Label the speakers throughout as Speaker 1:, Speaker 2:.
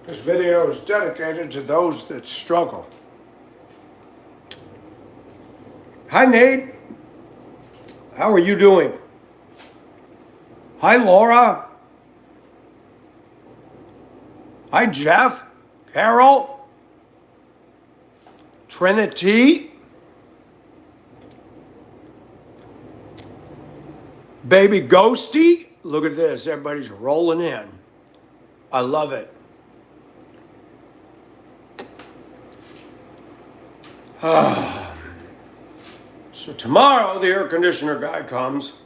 Speaker 1: This video is dedicated to those that struggle. Hi, Nate. How are you doing? Hi, Laura. Hi, Jeff. Carol. Trinity. Baby Ghosty. Look at this. Everybody's rolling in. I love it. So tomorrow the air conditioner guy comes.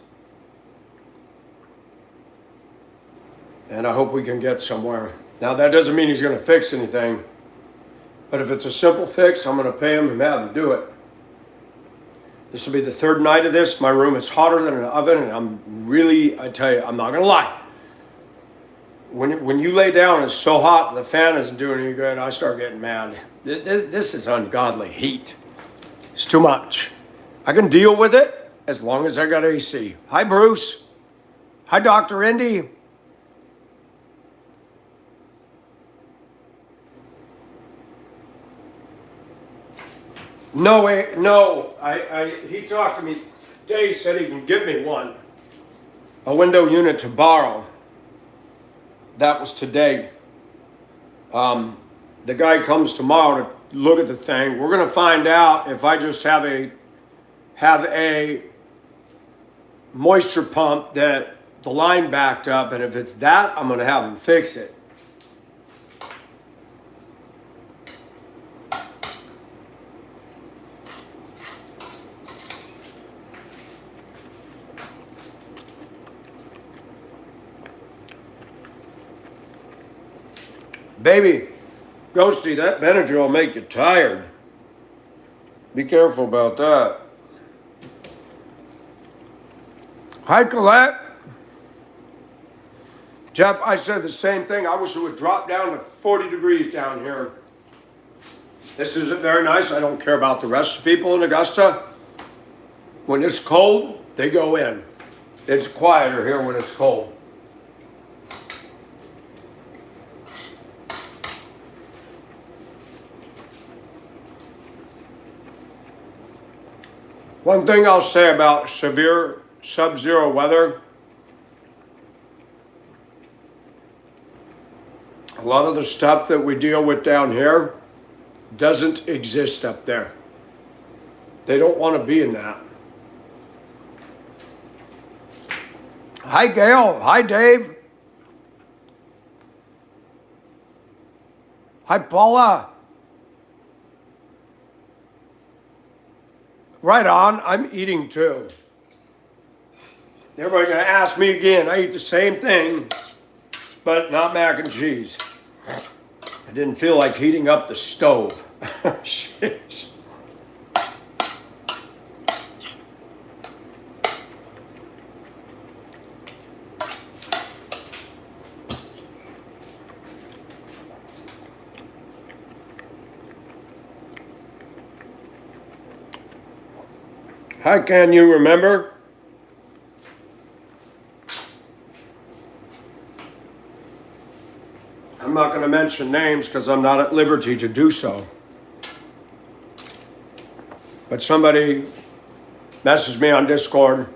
Speaker 1: And I hope we can get somewhere. Now that doesn't mean he's going to fix anything. But if it's a simple fix, I'm going to pay him and have him do it. This will be the third night of this. My room is hotter than an oven, and I tell you, I'm not going to lie. When you lay down and it's so hot, the fan isn't doing any good, I start getting mad. This is ungodly heat. It's too much. I can deal with it as long as I got AC. Hi, Bruce. Hi, Dr. Indy. No way, no. He talked to me today, said he can give me one. A window unit to borrow. That was today. The guy comes tomorrow to look at the thing. We're gonna find out if I just have a moisture pump that the line backed up, and if it's that, I'm gonna have him fix it. Baby, Ghosty, that Benadryl will make you tired. Be careful about that. Hi, Colette. Jeff, I said the same thing. I wish it would drop down to 40 degrees down here. This isn't very nice. I don't care about the rest of the people in Augusta. When it's cold, they go in. It's quieter here when it's cold. One thing I'll say about severe sub-zero weather, a lot of the stuff that we deal with down here doesn't exist up there. They don't want to be in that. Hi, Gail. Hi, Dave. Hi, Paula. Right on, I'm eating too. Everybody's gonna ask me again. I eat the same thing, but not mac and cheese. I didn't feel like heating up the stove. Shit. How can you remember? I'm not going to mention names because I'm not at liberty to do so. But somebody messaged me on Discord.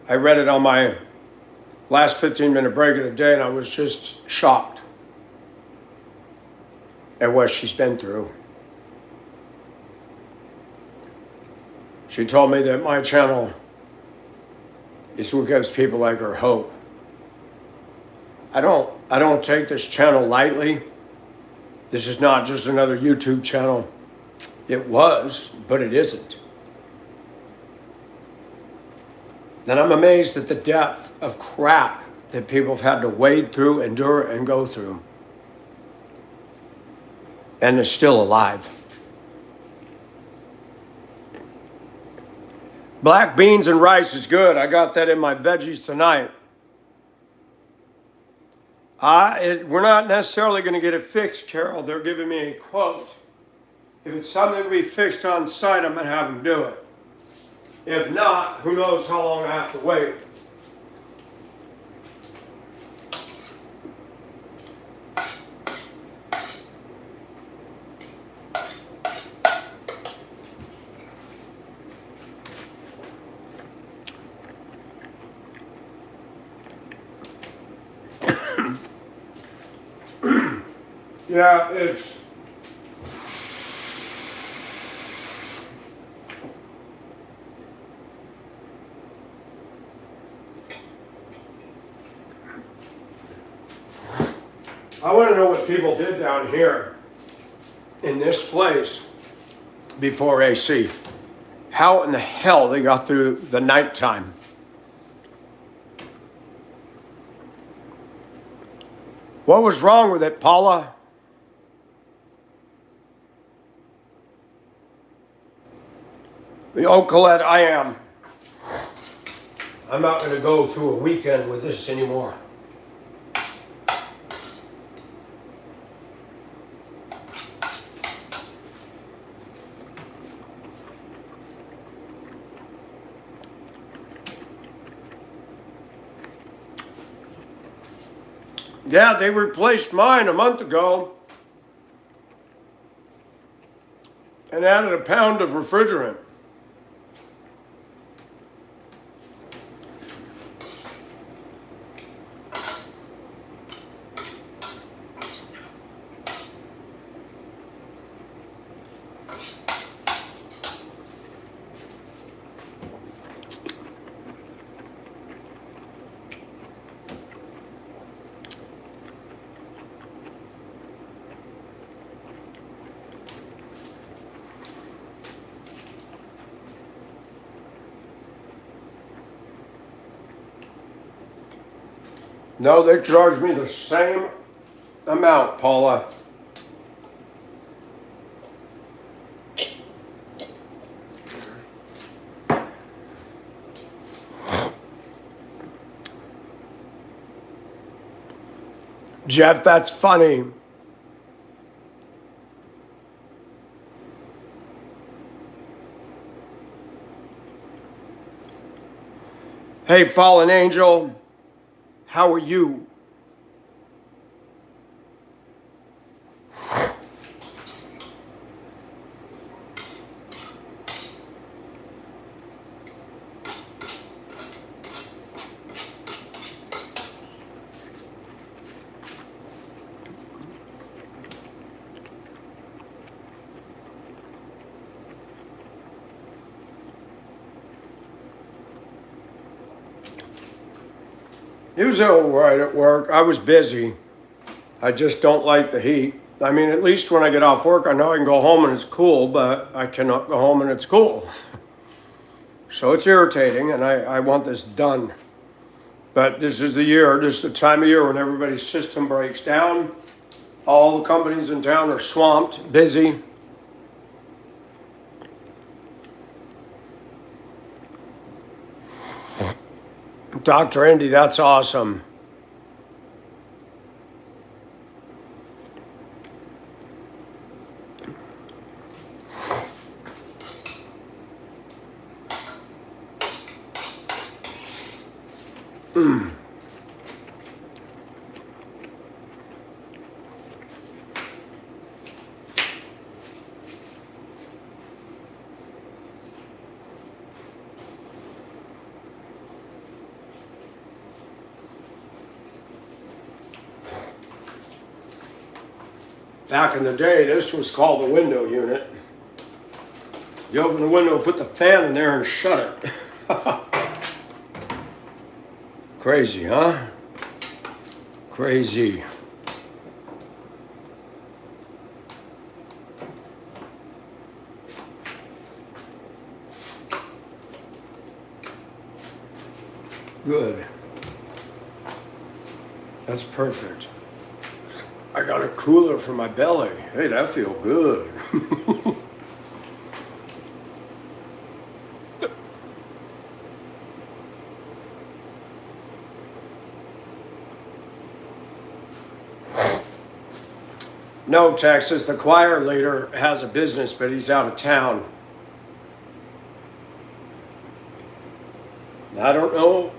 Speaker 1: I read it on my last 15-minute break of the day, and I was just shocked at what she's been through. She told me that my channel is what gives people like her hope. I don't take this channel lightly. This is not just another YouTube channel. It was, but it isn't. And I'm amazed at the depth of crap that people have had to wade through, endure, and go through. And they're still alive. Black beans and rice is good. I got that in my veggies tonight. We're not necessarily going to get it fixed, Carol. They're giving me a quote. If it's something to be fixed on site, I'm going to have them do it. If not, who knows how long I have to wait. Yeah, it's... I want to know what people did down here in this place before AC. How in the hell they got through the nighttime. What was wrong with it, Paula? Oh, Colette, I am. I'm not going to go through a weekend with this anymore. Yeah, they replaced mine a month ago and added a pound of refrigerant. No, they charged me the same amount, Paula. Jeff, that's funny. Hey, fallen angel, how are you? It was all right at work. I was busy. I just don't like the heat. I mean, at least when I get off work, I know I can go home and it's cool, but I cannot go home and it's cool. So it's irritating, and I want this done. But this is the time of year when everybody's system breaks down. All the companies in town are swamped, busy. Dr. Andy, that's awesome. Back in the day, this was called the window unit. You open the window, put the fan in there, and shut it. Crazy, huh? Crazy. Good. That's perfect. I got a cooler for my belly. Hey, that feel good. No, Texas, the choir leader has a business, but he's out of town. I don't know.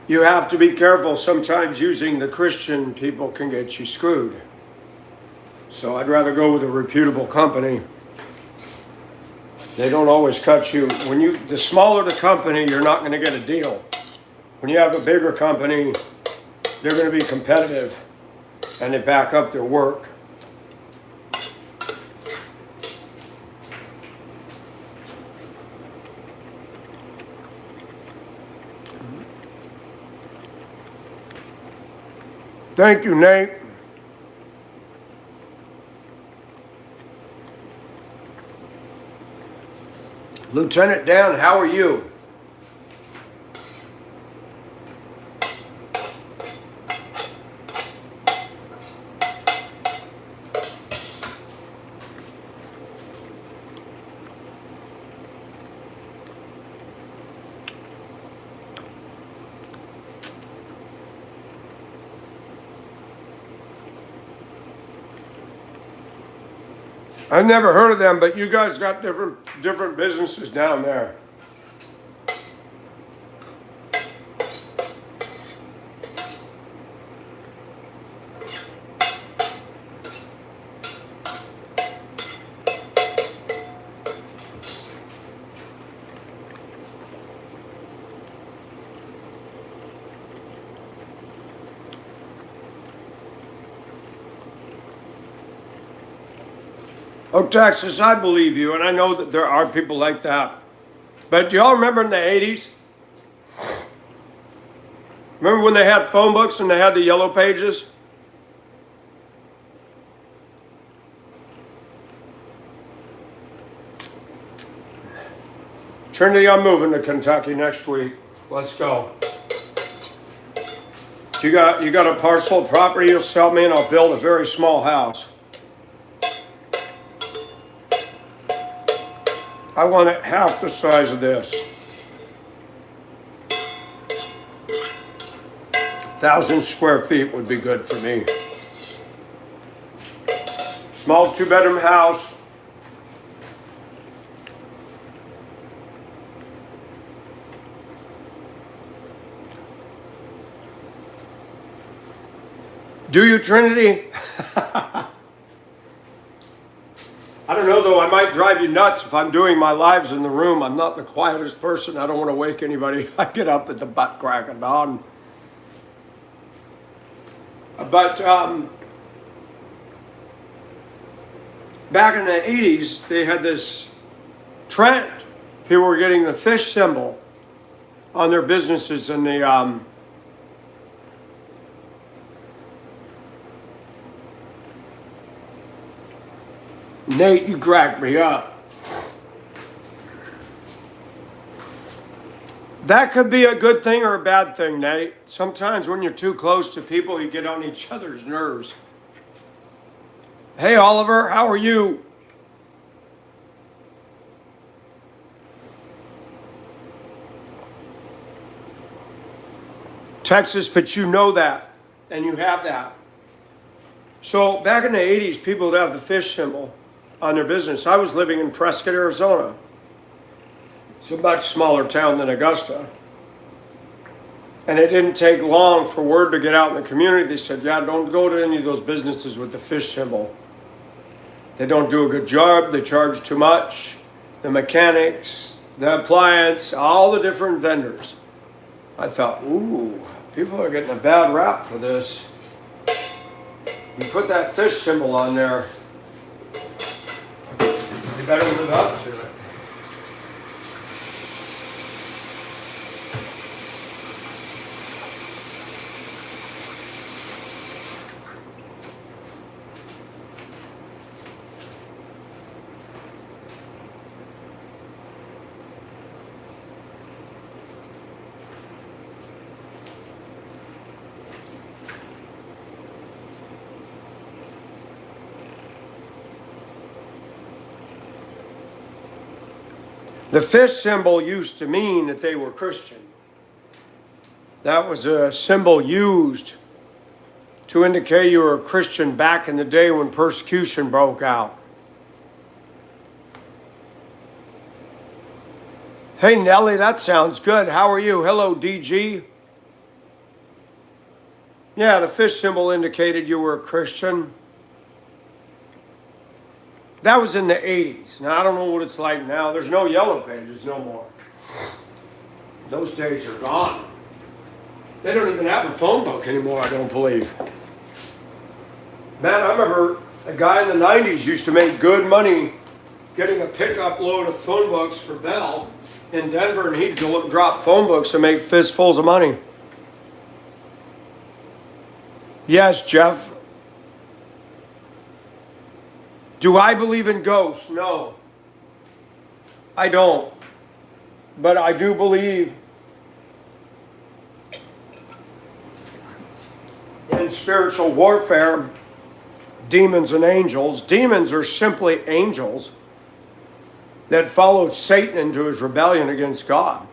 Speaker 1: You have to be careful. Sometimes using the Christian people can get you screwed. So I'd rather go with a reputable company. They don't always cut you. The smaller the company, you're not going to get a deal. When you have a bigger company, they're going to be competitive. and they back up their work. Thank you, Nate. Lieutenant Dan, how are you? I've never heard of them, but you guys got different businesses down there. Oh, Texas, I believe you, and I know that there are people like that. But do y'all remember in the 80s? Remember when they had phone books and they had the yellow pages? Trinity, I'm moving to Kentucky next week. Let's go. You got a parcel of property you'll sell me, and I'll build a very small house. I want it half the size of this. 1,000 square feet would be good for me. Small 2-bedroom house. Do you, Trinity? I don't know, though. I might drive you nuts if I'm doing my lives in the room. I'm not the quietest person. I don't want to wake anybody. I get up at the butt crack of dawn. But back in the 80s, they had this trend. People were getting the fish symbol on their businesses, and the Nate, you cracked me up. That could be a good thing or a bad thing, Nate. Sometimes when you're too close to people, you get on each other's nerves. Hey, Oliver, how are you? Texas, but you know that, and you have that. So back in the 80s, people would have the fish symbol on their business. I was living in Prescott, Arizona. It's a much smaller town than Augusta. And it didn't take long for word to get out in the community. They said, yeah, don't go to any of those businesses with the fish symbol. They don't do a good job. They charge too much. The mechanics, the appliance, all the different vendors. I thought, ooh, people are getting a bad rap for this. You put that fish symbol on there, you better live up to it. The fish symbol used to mean that they were Christian. That was a symbol used to indicate you were a Christian back in the day when persecution broke out. Hey, Nellie, that sounds good. How are you? Hello, DG. Yeah, the fish symbol indicated you were a Christian. That was in the 80s. Now, I don't know what it's like now. There's no yellow pages no more. Those days are gone. They don't even have a phone book anymore, I don't believe. Man, I remember a guy in the 90s used to make good money getting a pickup load of phone books for Bell in Denver, and he'd go and drop phone books and make fistfuls of money. Yes, Jeff. Do I believe in ghosts? No. I don't. But I do believe in spiritual warfare, demons and angels. Demons are simply angels that followed Satan into his rebellion against God.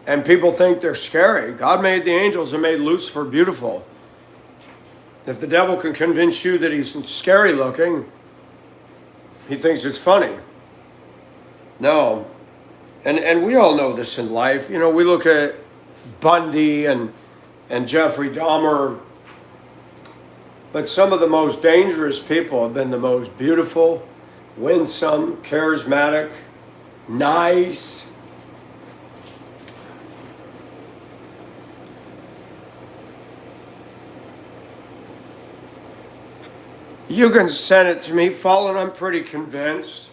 Speaker 1: And people think they're scary. God made the angels and made Lucifer beautiful. If the devil can convince you that he's scary looking, he thinks it's funny. No. And we all know this in life. You know, we look at Bundy and Jeffrey Dahmer. But some of the most dangerous people have been the most beautiful, winsome, charismatic, nice. You can send it to me. Fallen, I'm pretty convinced.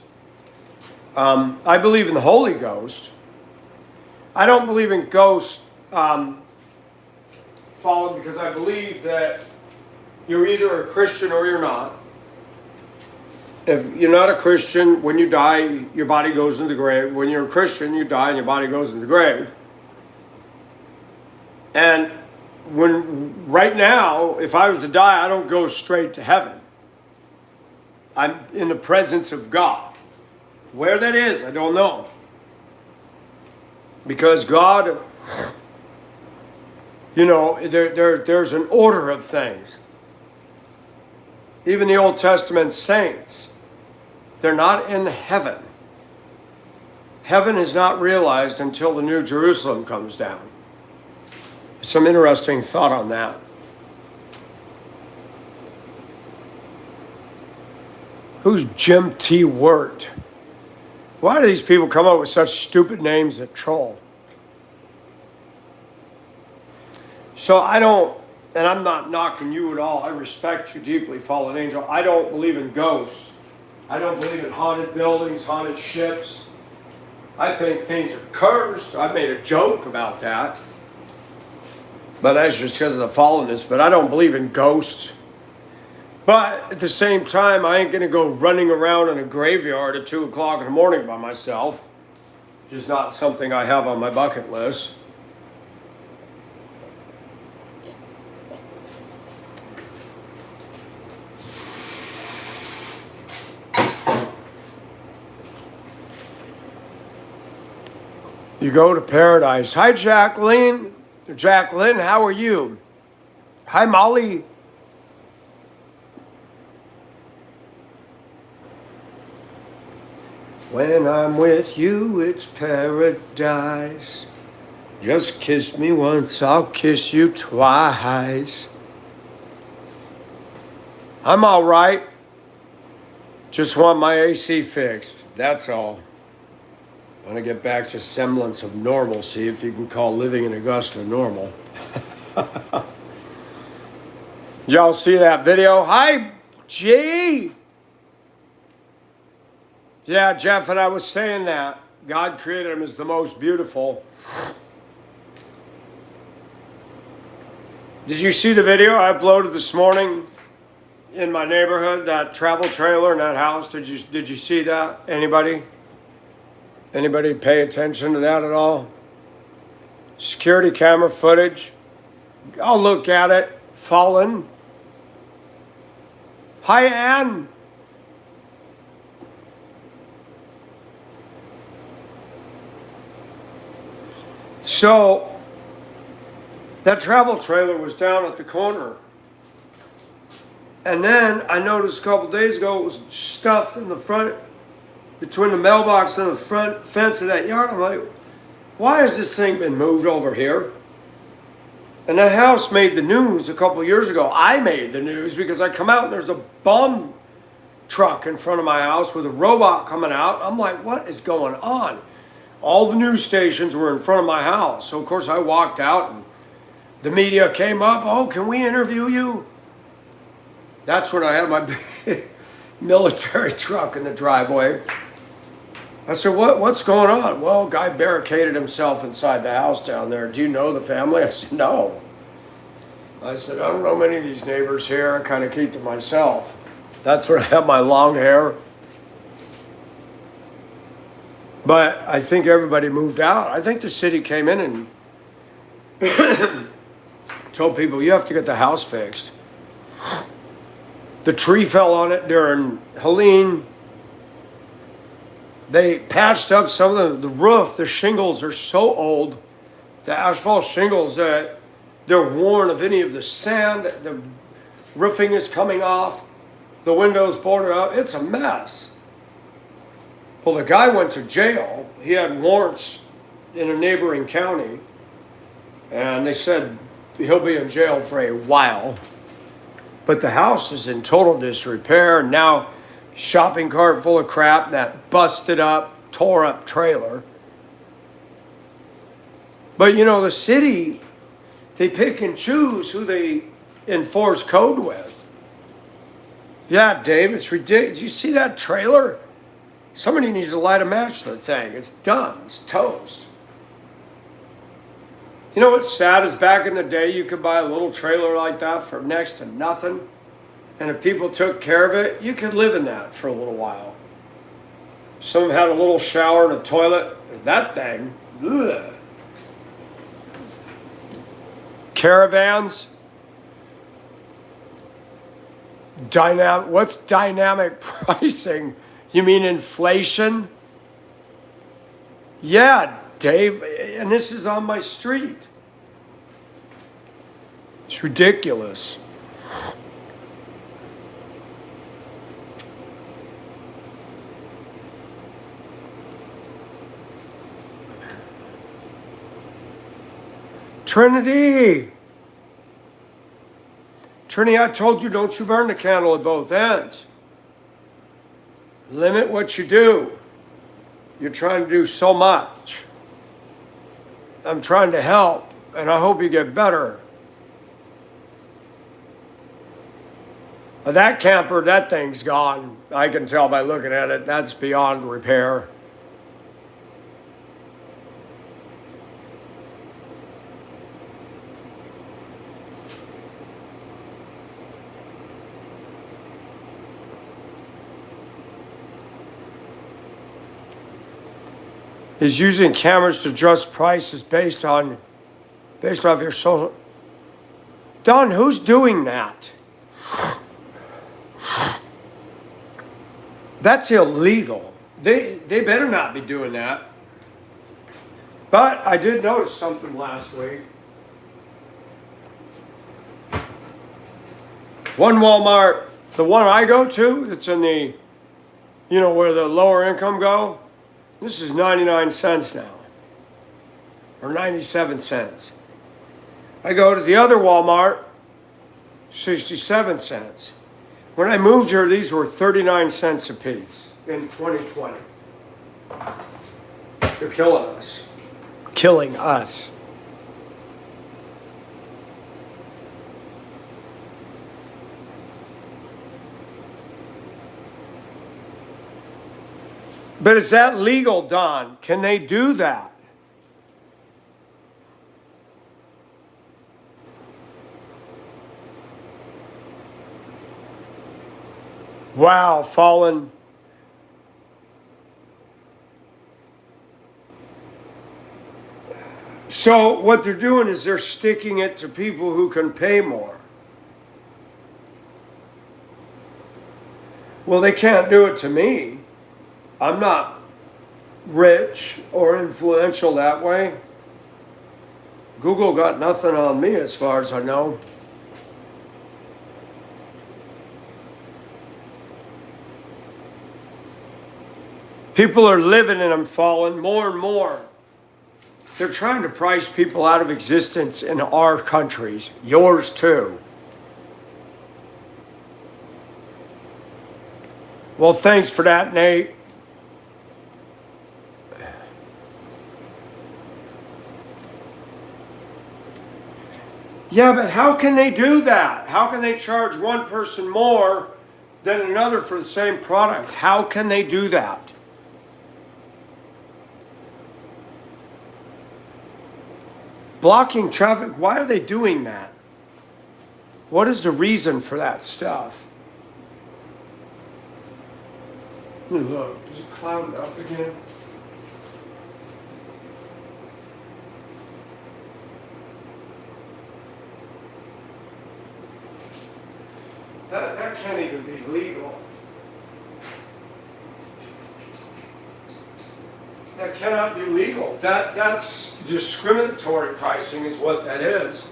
Speaker 1: I believe in the Holy Ghost. I don't believe in ghosts, Fallen, because I believe that you're either a Christian or you're not. If you're not a Christian, when you die, your body goes in the grave. When you're a Christian, you die and your body goes in the grave. And right now, if I was to die, I don't go straight to heaven. I'm in the presence of God. Where that is, I don't know. Because God, you know, there's an order of things. Even the Old Testament saints, they're not in heaven. Heaven is not realized until the New Jerusalem comes down. Some interesting thought on that. Who's Jim T. Wirt? Why do these people come up with such stupid names that troll? So I don't, and I'm not knocking you at all. I respect you deeply, fallen angel. I don't believe in ghosts. I don't believe in haunted buildings, haunted ships. I think things are cursed. I made a joke about that. But that's just because of the fallenness. But I don't believe in ghosts. But at the same time, I ain't going to go running around in a graveyard at 2 o'clock in the morning by myself. Just not something I have on my bucket list. You go to paradise. Hi, Jacqueline. Jacqueline, how are you? Hi, Molly. When I'm with you, it's paradise. Just kiss me once, I'll kiss you twice. I'm all right. Just want my AC fixed. That's all. I want to get back to semblance of normalcy, if you can call living in Augusta normal. Did y'all see that video? Hi, G. Yeah, Jeff, and I was saying that. God created him as the most beautiful. Did you see the video I uploaded this morning in my neighborhood, that travel trailer in that house? Did you see that? Anybody? Anybody pay attention to that at all? Security camera footage. I'll look at it. Fallen. Hi, Ann. So, that travel trailer was down at the corner. And then I noticed a couple days ago it was stuffed in the front, between the mailbox and the front fence of that yard. I'm like, why has this thing been moved over here? And the house made the news a couple years ago. I made the news because I come out and there's a bomb truck in front of my house with a robot coming out. I'm like, what is going on? All the news stations were in front of my house. So, of course, I walked out and the media came up. Oh, can we interview you? That's when I had my big military truck in the driveway. I said, what's going on? Well, guy barricaded himself inside the house down there. Do you know the family? I said, no. I said, I don't know many of these neighbors here. I kind of keep to myself. That's where I have my long hair. But I think everybody moved out. I think the city came in and told people, you have to get the house fixed. The tree fell on it during Helene. They patched up some of the roof. The shingles are so old, the asphalt shingles, that they're worn of any of the sand. The roofing is coming off. The windows boarded up. It's a mess. Well, the guy went to jail. He had warrants in a neighboring county. And they said he'll be in jail for a while. But the house is in total disrepair. Now, shopping cart full of crap, that busted up, tore up trailer. But you know, the city, they pick and choose who they enforce code with. Yeah, Dave, it's ridiculous. You see that trailer? Somebody needs to light a match to the thing. It's done. It's toast. You know what's sad is back in the day, you could buy a little trailer like that for next to nothing. And if people took care of it, you could live in that for a little while. Some had a little shower and a toilet. That thing, ugh. Caravans. What's dynamic pricing? You mean inflation? Yeah, Dave, and this is on my street. It's ridiculous. Trinity, I told you, don't you burn the candle at both ends. Limit what you do. You're trying to do so much. I'm trying to help, and I hope you get better. That camper, that thing's gone. I can tell by looking at it. That's beyond repair. Is using cameras to adjust prices based off your social. Don, who's doing that? That's illegal. They better not be doing that. But I did notice something last week. One Walmart, the one I go to, that's in the, where the lower income go. This is 99 cents now, or 97 cents. I go to the other Walmart, 67 cents. When I moved here, these were 39 cents a piece in 2020. They're killing us. Killing us. But is that legal, Don? Can they do that? Wow, fallen. So what they're doing is they're sticking it to people who can pay more. Well, they can't do it to me. I'm not rich or influential that way. Google got nothing on me as far as I know. People are living in them, falling more and more. They're trying to price people out of existence in our countries, yours too. Well, thanks for that, Nate. Yeah, but how can they do that? How can they charge one person more than another for the same product? How can they do that? Blocking traffic, why are they doing that? What is the reason for that stuff? Look, is it clouded up again? That can't even be legal. That cannot be legal. That's discriminatory pricing is what that is.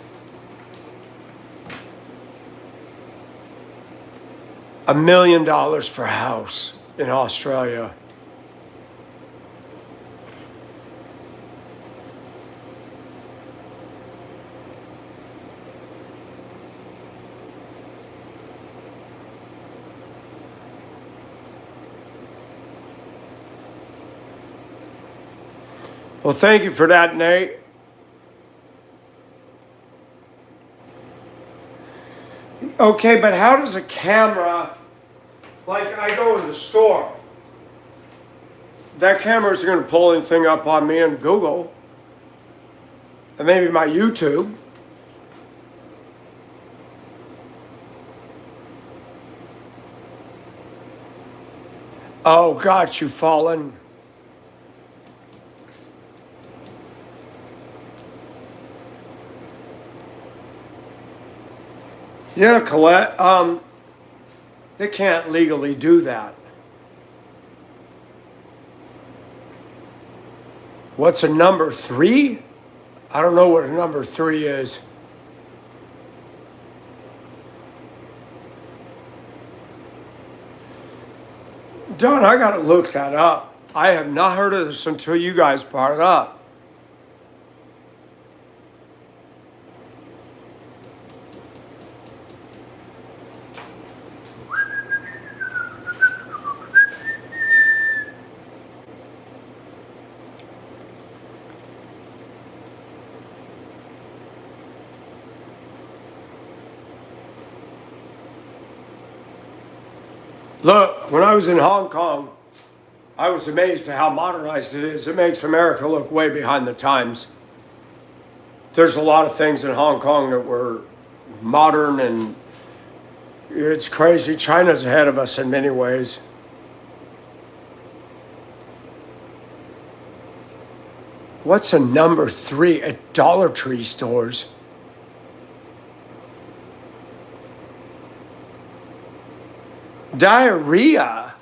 Speaker 1: $1 million for a house in Australia. Well, thank you for that, Nate. Okay, but how does a camera, like I go in the store, that camera is going to pull anything up on me on Google, and maybe my YouTube. Oh, got you, Fallen. Yeah, Colette, they can't legally do that. What's a number 3? I don't know what a number 3 is. Don, I gotta look that up. I have not heard of this until you guys brought it up. Look, when I was in Hong Kong, I was amazed at how modernized it is. It makes America look way behind the times. There's a lot of things in Hong Kong that were modern, and it's crazy. China's ahead of us in many ways. What's a number 3 at Dollar Tree stores? Diarrhea?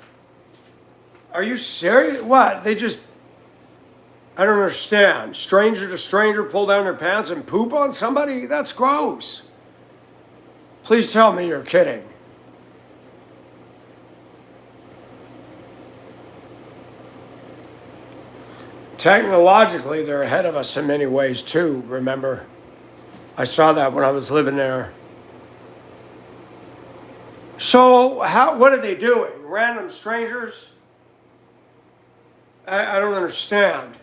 Speaker 1: Are you serious? What? I don't understand. Stranger to stranger pull down their pants and poop on somebody? That's gross. Please tell me you're kidding. Technologically, they're ahead of us in many ways too, remember? I saw that when I was living there. So, what are they doing? Random strangers? I don't understand.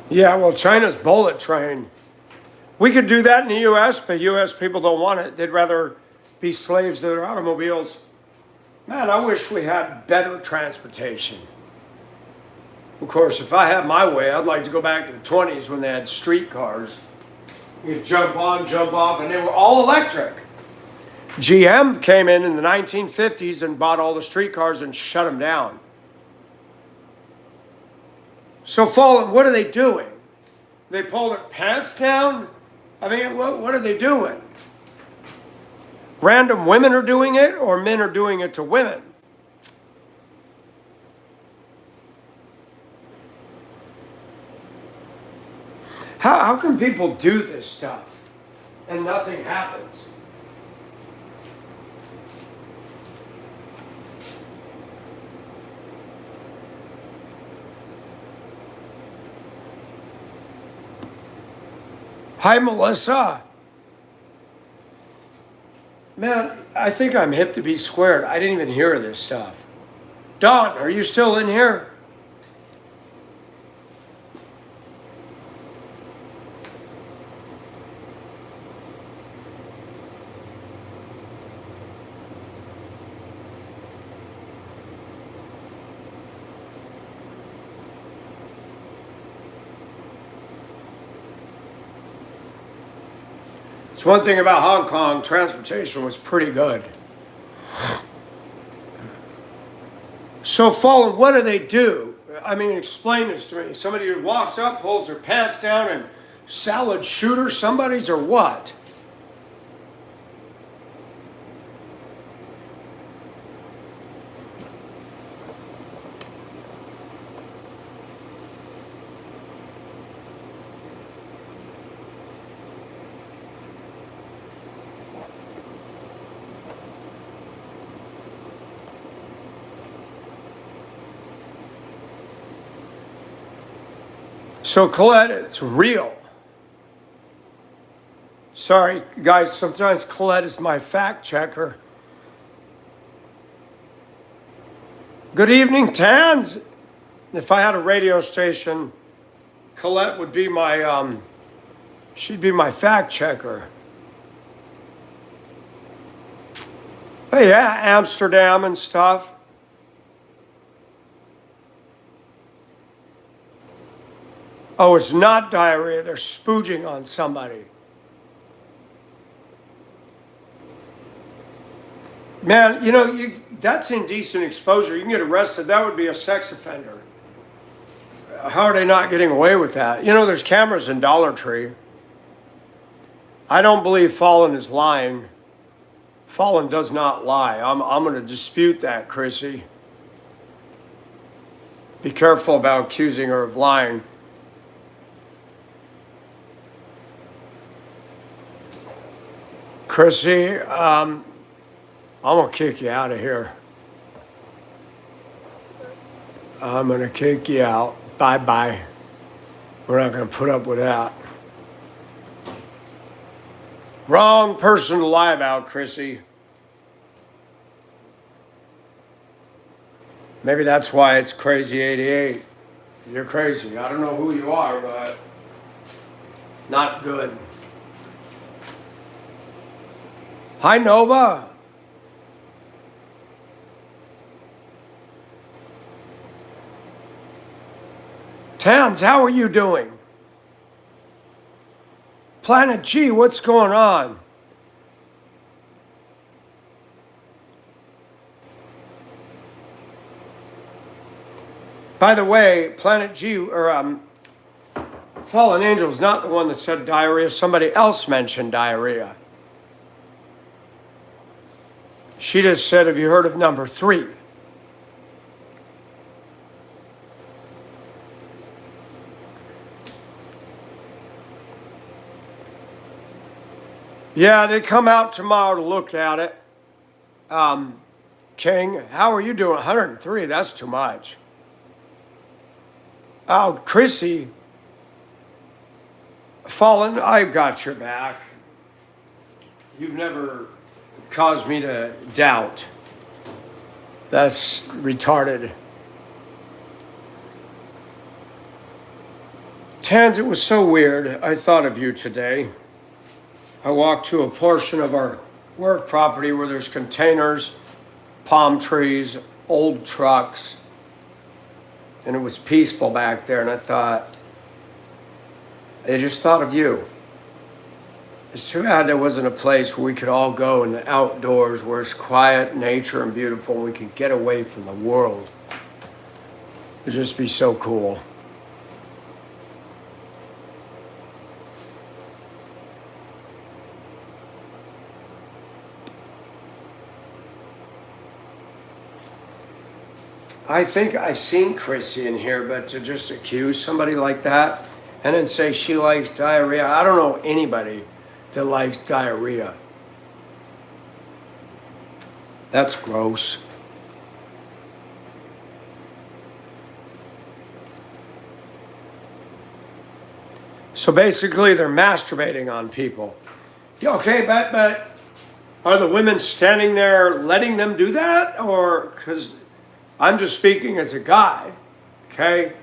Speaker 1: Yeah, well, China's bullet train. We could do that in the U.S., but U.S. people don't want it. They'd rather be slaves to their automobiles. Man, I wish we had better transportation. Of course, if I had my way, I'd like to go back to the 20s when they had streetcars. You could jump on, jump off, and they were all electric. GM came in the 1950s and bought all the streetcars and shut them down. So, Fallen, what are they doing? They pull their pants down? I mean, what are they doing? Random women are doing it, or men are doing it to women? How can people do this stuff and nothing happens? Hi, Melissa. Man, I think I'm hip to be squared. I didn't even hear this stuff. Don, are you still in here? It's one thing about Hong Kong, transportation was pretty good. So, Fallen, what do they do? I mean, explain this to me. Somebody who walks up, pulls their pants down, and salad shooter somebody's, or what? So, Colette, it's real. Sorry, guys, sometimes Colette is my fact checker. Good evening, Tans. If I had a radio station, Colette would be my, she'd be my fact checker. Oh, yeah, Amsterdam and stuff. Oh, it's not diarrhea. They're spooging on somebody. Man, you know, that's indecent exposure. You can get arrested. That would be a sex offender. How are they not getting away with that? You know, there's cameras in Dollar Tree. I don't believe Fallen is lying. Fallen does not lie. I'm going to dispute that, Chrissy. Be careful about accusing her of lying. Chrissy, I'm going to kick you out of here. I'm going to kick you out. Bye-bye. We're not going to put up with that. Wrong person to lie about, Chrissy. Maybe that's why it's Crazy 88. You're crazy. I don't know who you are, but not good. Hi, Nova. Towns, how are you doing? Planet G, what's going on? By the way, Planet G, or Fallen Angel is not the one that said diarrhea. Somebody else mentioned diarrhea. She just said, have you heard of number 3? Yeah, they come out tomorrow to look at it. King, how are you doing? 103, that's too much. Oh, Chrissy, Fallen, I've got your back. You've never caused me to doubt. That's retarded. Tans, it was so weird. I thought of you today. I walked to a portion of our work property where there's containers, palm trees, old trucks, and it was peaceful back there, and I just thought of you. It's too bad there wasn't a place where we could all go in the outdoors where it's quiet, nature, and beautiful, and we could get away from the world. It'd just be so cool. I think I've seen Chrissy in here, but to just accuse somebody like that and then say she likes diarrhea, I don't know anybody that likes diarrhea. That's gross. So basically they're masturbating on people. Okay, but Are the women standing there letting them do that? Or, because I'm just speaking as a guy, okay?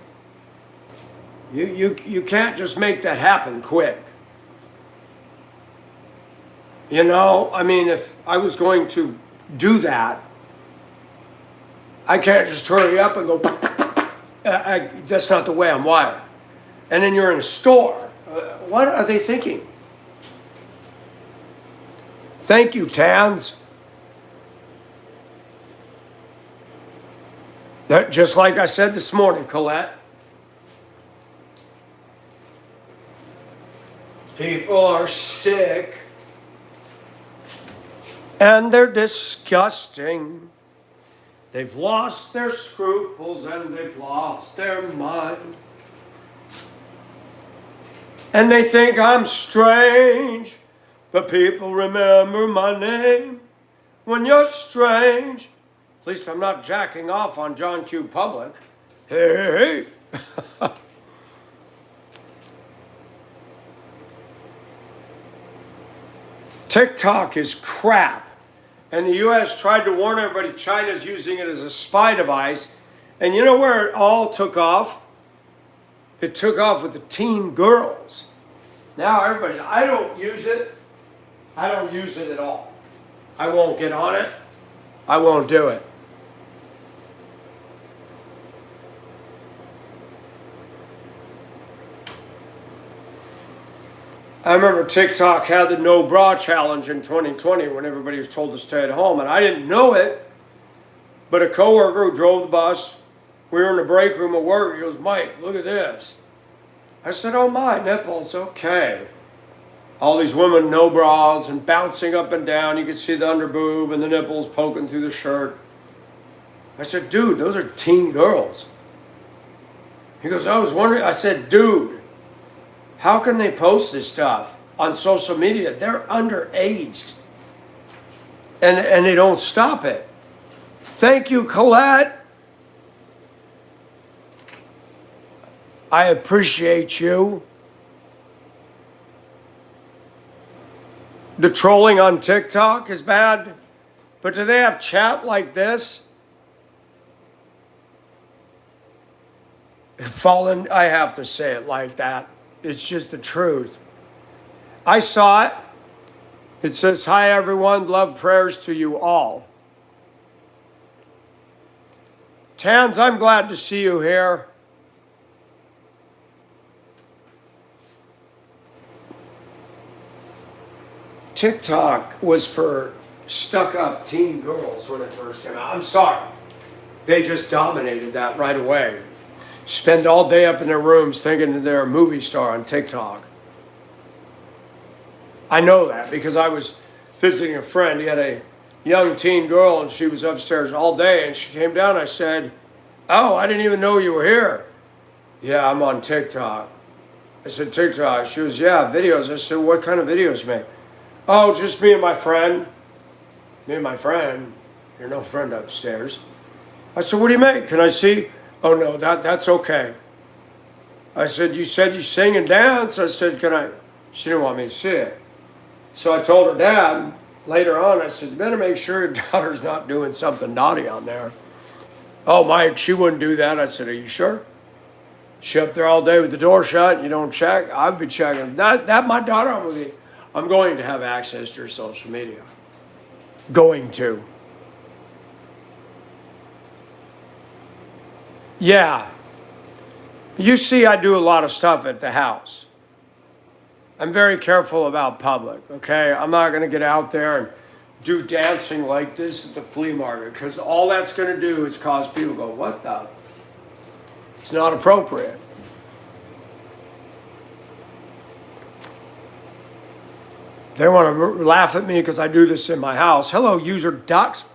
Speaker 1: You can't just make that happen quick. You know, I mean, if I was going to do that, I can't just hurry up and go, that's not the way I'm wired. And then you're in a store. What are they thinking? Thank you, Tans. That, just like I said this morning, Colette. People are sick. And they're disgusting. They've lost their scruples and they've lost their mind. And they think I'm strange, but people remember my name when you're strange. At least I'm not jacking off on John Q. Public. Hey, hey. TikTok is crap. And the U.S. tried to warn everybody China's using it as a spy device. And you know where it all took off? It took off with the teen girls. Now everybody, I don't use it. I don't use it at all. I won't get on it. I won't do it. I remember TikTok had the no bra challenge in 2020 when everybody was told to stay at home, and I didn't know it, but a coworker who drove the bus, we were in the break room at work, he goes, Mike, look at this. I said, oh my, nipples, okay. All these women, no bras, and bouncing up and down, you could see the underboob and the nipples poking through the shirt. I said, dude, those are teen girls. He goes, I was wondering, I said, dude, how can they post this stuff on social media? They're underaged. And they don't stop it. Thank you, Colette. I appreciate you. The trolling on TikTok is bad, but do they have chat like this? Fallen, I have to say it like that. It's just the truth. I saw it. It says, hi everyone, love prayers to you all. Tans, I'm glad to see you here. TikTok was for stuck-up teen girls when it first came out. I'm sorry. They just dominated that right away. Spend all day up in their rooms thinking that they're a movie star on TikTok. I know that because I was visiting a friend. He had a young teen girl and she was upstairs all day and she came down. I said, oh, I didn't even know you were here. Yeah, I'm on TikTok. I said, TikTok? She was, yeah, videos. I said, what kind of videos, man? Oh, just me and my friend. Me and my friend. You're no friend upstairs. I said, what do you make? Can I see? Oh, no, that's okay. I said you sing and dance. I said, can I? She didn't want me to see it. So I told her dad later on, I said, you better make sure your daughter's not doing something naughty on there. Oh, Mike, she wouldn't do that. I said, are you sure? She up there all day with the door shut and you don't check? I'd be checking. That my daughter, I'm going to have access to her social media. Going to. Yeah. You see, I do a lot of stuff at the house. I'm very careful about public, okay? I'm not going to get out there and do dancing like this at the flea market because all that's going to do is cause people to go, what the? It's not appropriate. They want to laugh at me because I do this in my house. Hello, user ducks.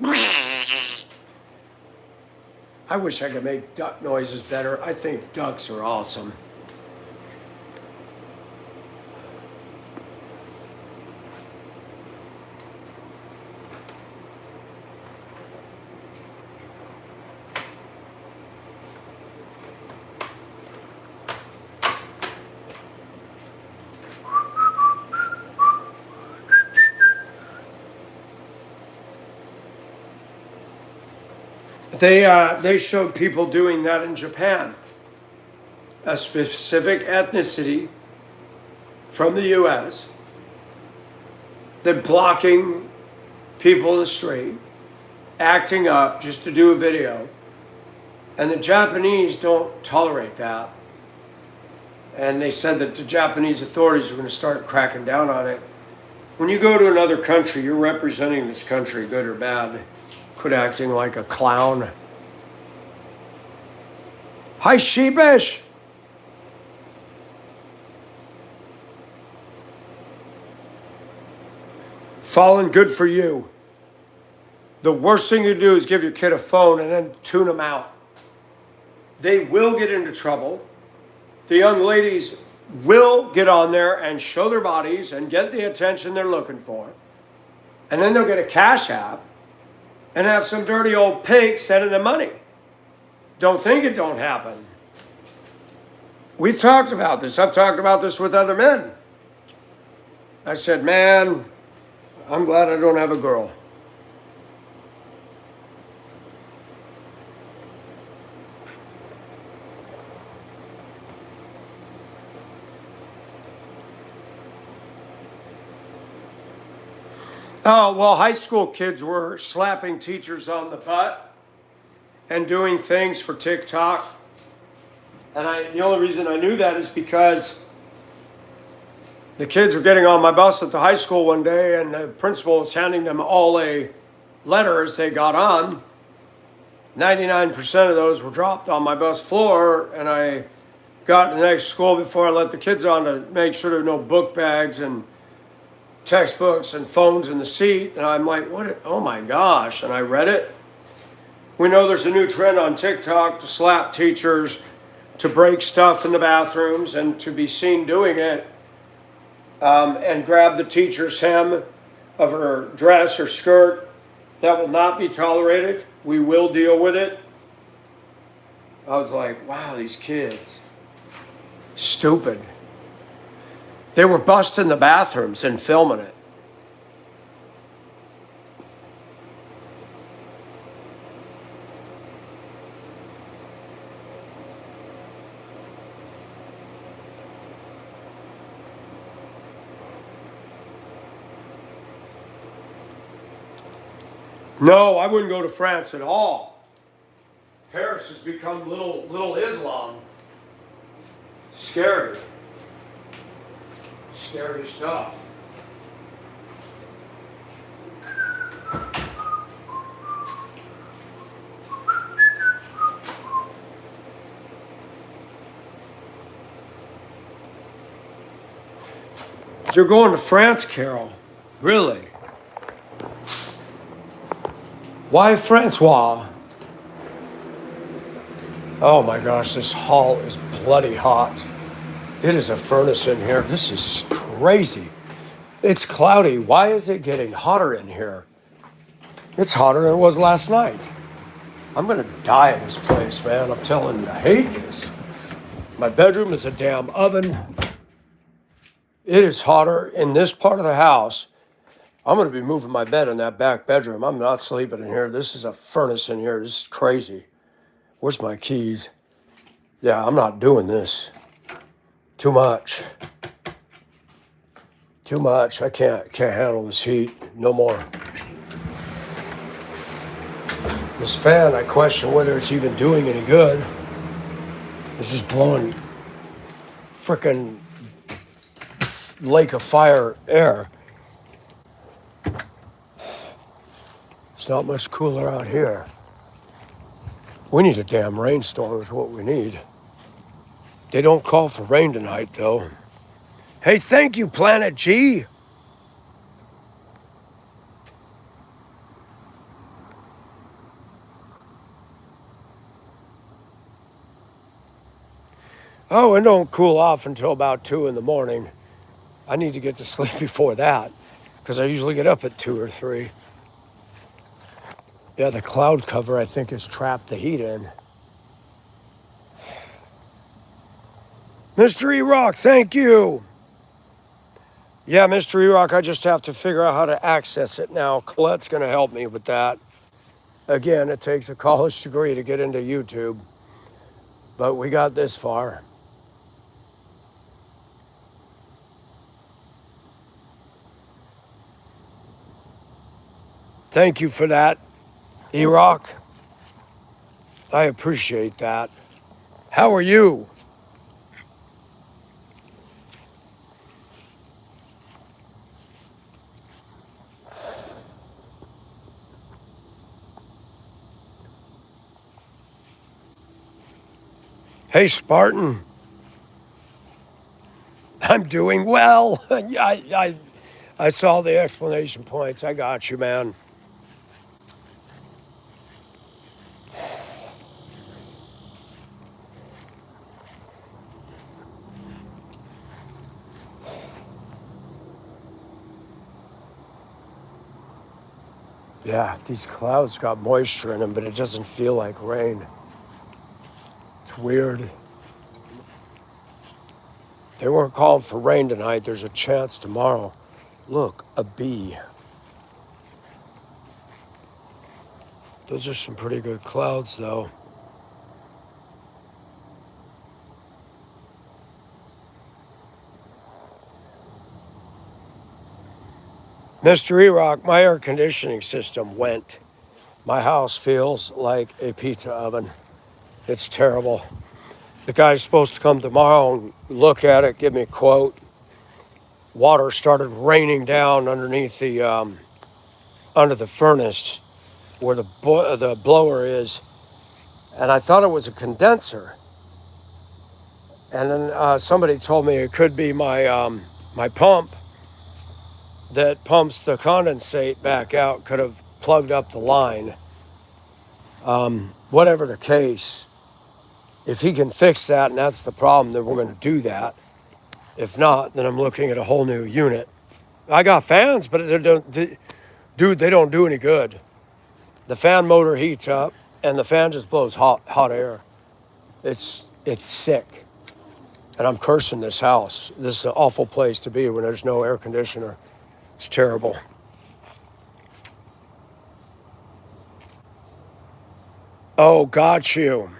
Speaker 1: I wish I could make duck noises better. I think ducks are awesome. They showed people doing that in Japan. A specific ethnicity from the U.S. They're blocking people in the street, acting up just to do a video. And the Japanese don't tolerate that. And they said that the Japanese authorities are going to start cracking down on it. When you go to another country, you're representing this country, good or bad. Quit acting like a clown. Hi, sheepish. Fallen, good for you. The worst thing you do is give your kid a phone and then tune them out. They will get into trouble. The young ladies will get on there and show their bodies and get the attention they're looking for. And then they'll get a cash app and have some dirty old pig sending them money. Don't think it don't happen. We've talked about this. I've talked about this with other men. I said, man, I'm glad I don't have a girl. Oh, well, high school kids were slapping teachers on the butt and doing things for TikTok. And the only reason I knew that is because the kids were getting on my bus at the high school one day, and the principal was handing them all a letter as they got on. 99% of those were dropped on my bus floor, and I got to the next school before I let the kids on to make sure there were no book bags and textbooks and phones in the seat. And I'm like, what? Oh my gosh. And I read it. We know there's a new trend on TikTok to slap teachers, to break stuff in the bathrooms, and to be seen doing it, and grab the teacher's hem of her dress or skirt. That will not be tolerated. We will deal with it. I was like, wow, these kids. Stupid. They were busting the bathrooms and filming it. No, I wouldn't go to France at all. Paris has become little Islam. Scary. Scary stuff. You're going to France, Carol? Really? Why Francois? Oh my gosh, this hall is bloody hot. It is a furnace in here. This is crazy. It's cloudy. Why is it getting hotter in here? It's hotter than it was last night. I'm gonna die in this place, man. I'm telling you, I hate this. My bedroom is a damn oven. It is hotter in this part of the house. I'm going to be moving my bed in that back bedroom. I'm not sleeping in here. This is a furnace in here. This is crazy. Where's my keys? Yeah, I'm not doing this. Too much. Too much. I can't handle this heat. No more. This fan, I question whether it's even doing any good. It's just blowing frickin' lake of fire air. It's not much cooler out here. We need a damn rainstorm is what we need. They don't call for rain tonight, though. Hey, thank you, Planet G. Oh, it don't cool off until about 2 in the morning. I need to get to sleep before that, because I usually get up at 2 or 3. Yeah, the cloud cover, I think, has trapped the heat in. Mr. E-Rock, thank you. Yeah, Mr. E-Rock, I just have to figure out how to access it now. Colette's going to help me with that. Again, it takes a college degree to get into YouTube, but we got this far. Thank you for that, E-Rock. I appreciate that. How are you? Hey, Spartan. I'm doing well. I saw the explanation points. I got you, man. Yeah, these clouds got moisture in them, but it doesn't feel like rain. It's weird. They weren't calling for rain tonight. There's a chance tomorrow. Look, a bee. Those are some pretty good clouds, though. Mr. E-Rock, my air conditioning system went. My house feels like a pizza oven. It's terrible. The guy's supposed to come tomorrow and look at it, give me a quote. Water started raining down underneath the under the furnace where the blower is, and I thought it was a condenser. And then somebody told me it could be my pump that pumps the condensate back out could have plugged up the line. Whatever the case, if he can fix that and that's the problem, then we're going to do that. If not, then I'm looking at a whole new unit. I got fans, but they don't do any good. The fan motor heats up, and the fan just blows hot air. It's sick, and I'm cursing this house. This is an awful place to be when there's no air conditioner. It's terrible. Oh, got you.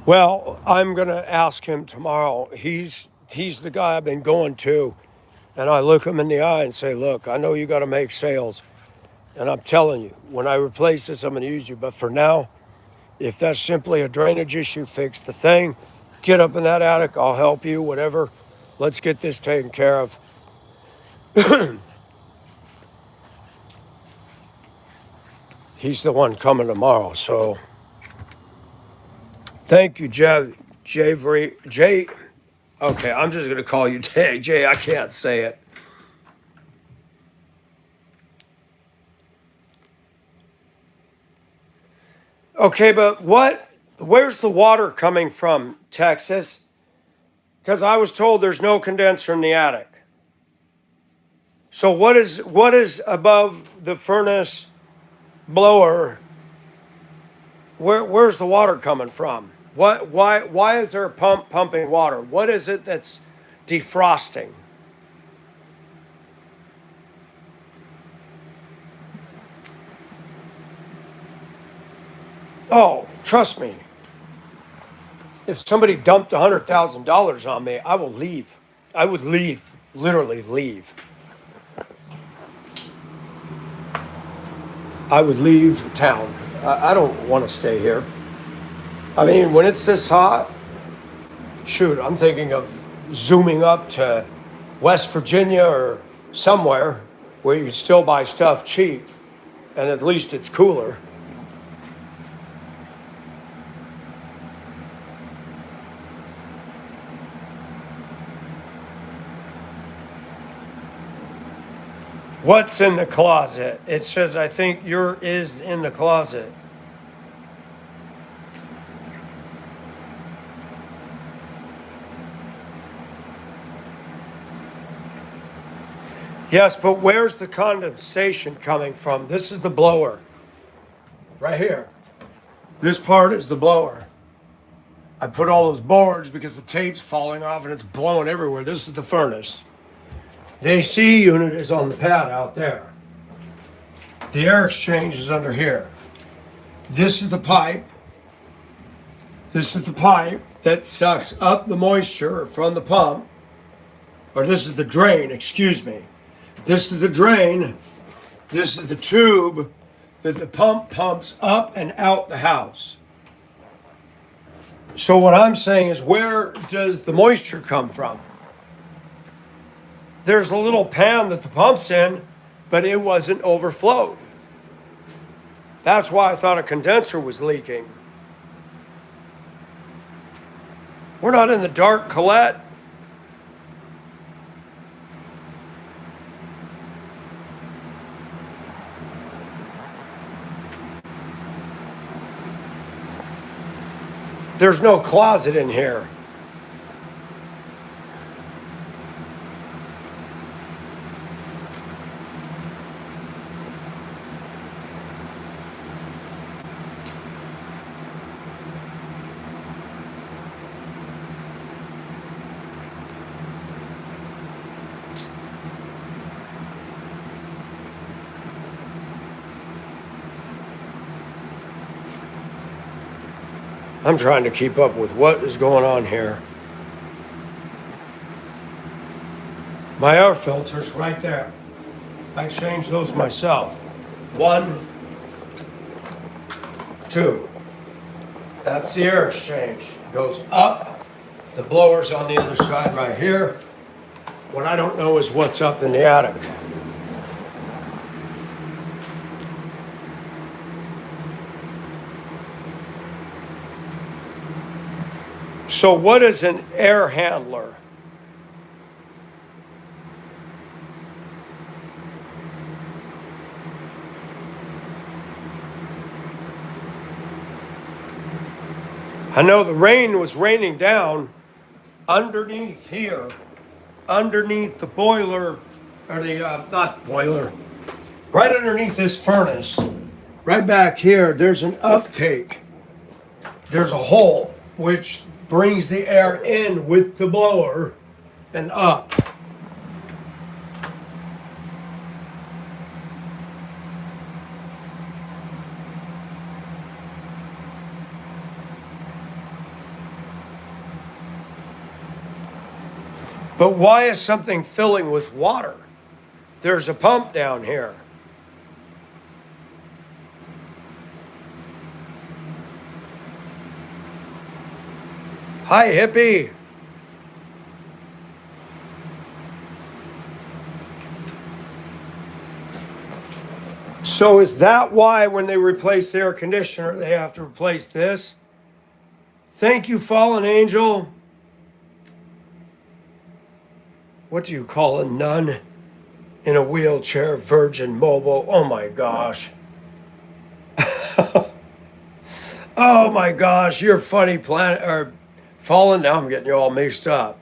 Speaker 1: Well, I'm gonna ask him tomorrow. He's the guy I've been going to, and I look him in the eye and say, "Look, I know you got to make sales, and I'm telling you, when I replace this, I'm gonna use you. But for now, if that's simply a drainage issue, fix the thing. Get up in that attic. I'll help you. Whatever. Let's get this taken care of." He's the one coming tomorrow. So thank you, Jay. Jay. Okay, I'm just gonna call you Jay. Jay, I can't say it. Okay, but where's the water coming from, Texas? Because I was told there's no condenser in the attic. So what is above the furnace blower? Where's the water coming from? Why is there a pump pumping water? What is it that's defrosting? Oh, trust me. If somebody dumped $100,000 on me, I will leave. I would leave, literally leave. I would leave town. I don't want to stay here. I mean, when it's this hot, shoot, I'm thinking of zooming up to West Virginia or somewhere where you can still buy stuff cheap and at least it's cooler. What's in the closet? It says, I think your is in the closet. Yes, but where's the condensation coming from? This is the blower. Right here. This part is the blower. I put all those boards because the tape's falling off and it's blowing everywhere. This is the furnace. The AC unit is on the pad out there. The air exchange is under here. This is the pipe. This is the pipe that sucks up the moisture from the pump. Or this is the drain, excuse me. This is the drain. This is the tube that the pump pumps up and out the house. So what I'm saying is, where does the moisture come from? There's a little pan that the pump's in, but it wasn't overflowed. That's why I thought a condenser was leaking. We're not in the dark, Colette. There's no closet in here. I'm trying to keep up with what is going on here. My air filter's right there. I changed those myself. 1, 2. That's the air exchange. Goes up. The blower's on the other side right here. What I don't know is what's up in the attic. So what is an air handler? I know the rain was raining down underneath here, underneath the boiler, or the, not boiler, right underneath this furnace, right back here, there's an uptake. There's a hole, which brings the air in with the blower and up. But why is something filling with water? There's a pump down here. Hi, hippie. So is that why when they replace the air conditioner, they have to replace this? Thank you, fallen angel. What do you call a nun in a wheelchair, Virgin Mobile? Oh my gosh. Oh my gosh, you're funny, planet, or fallen. Now I'm getting you all mixed up.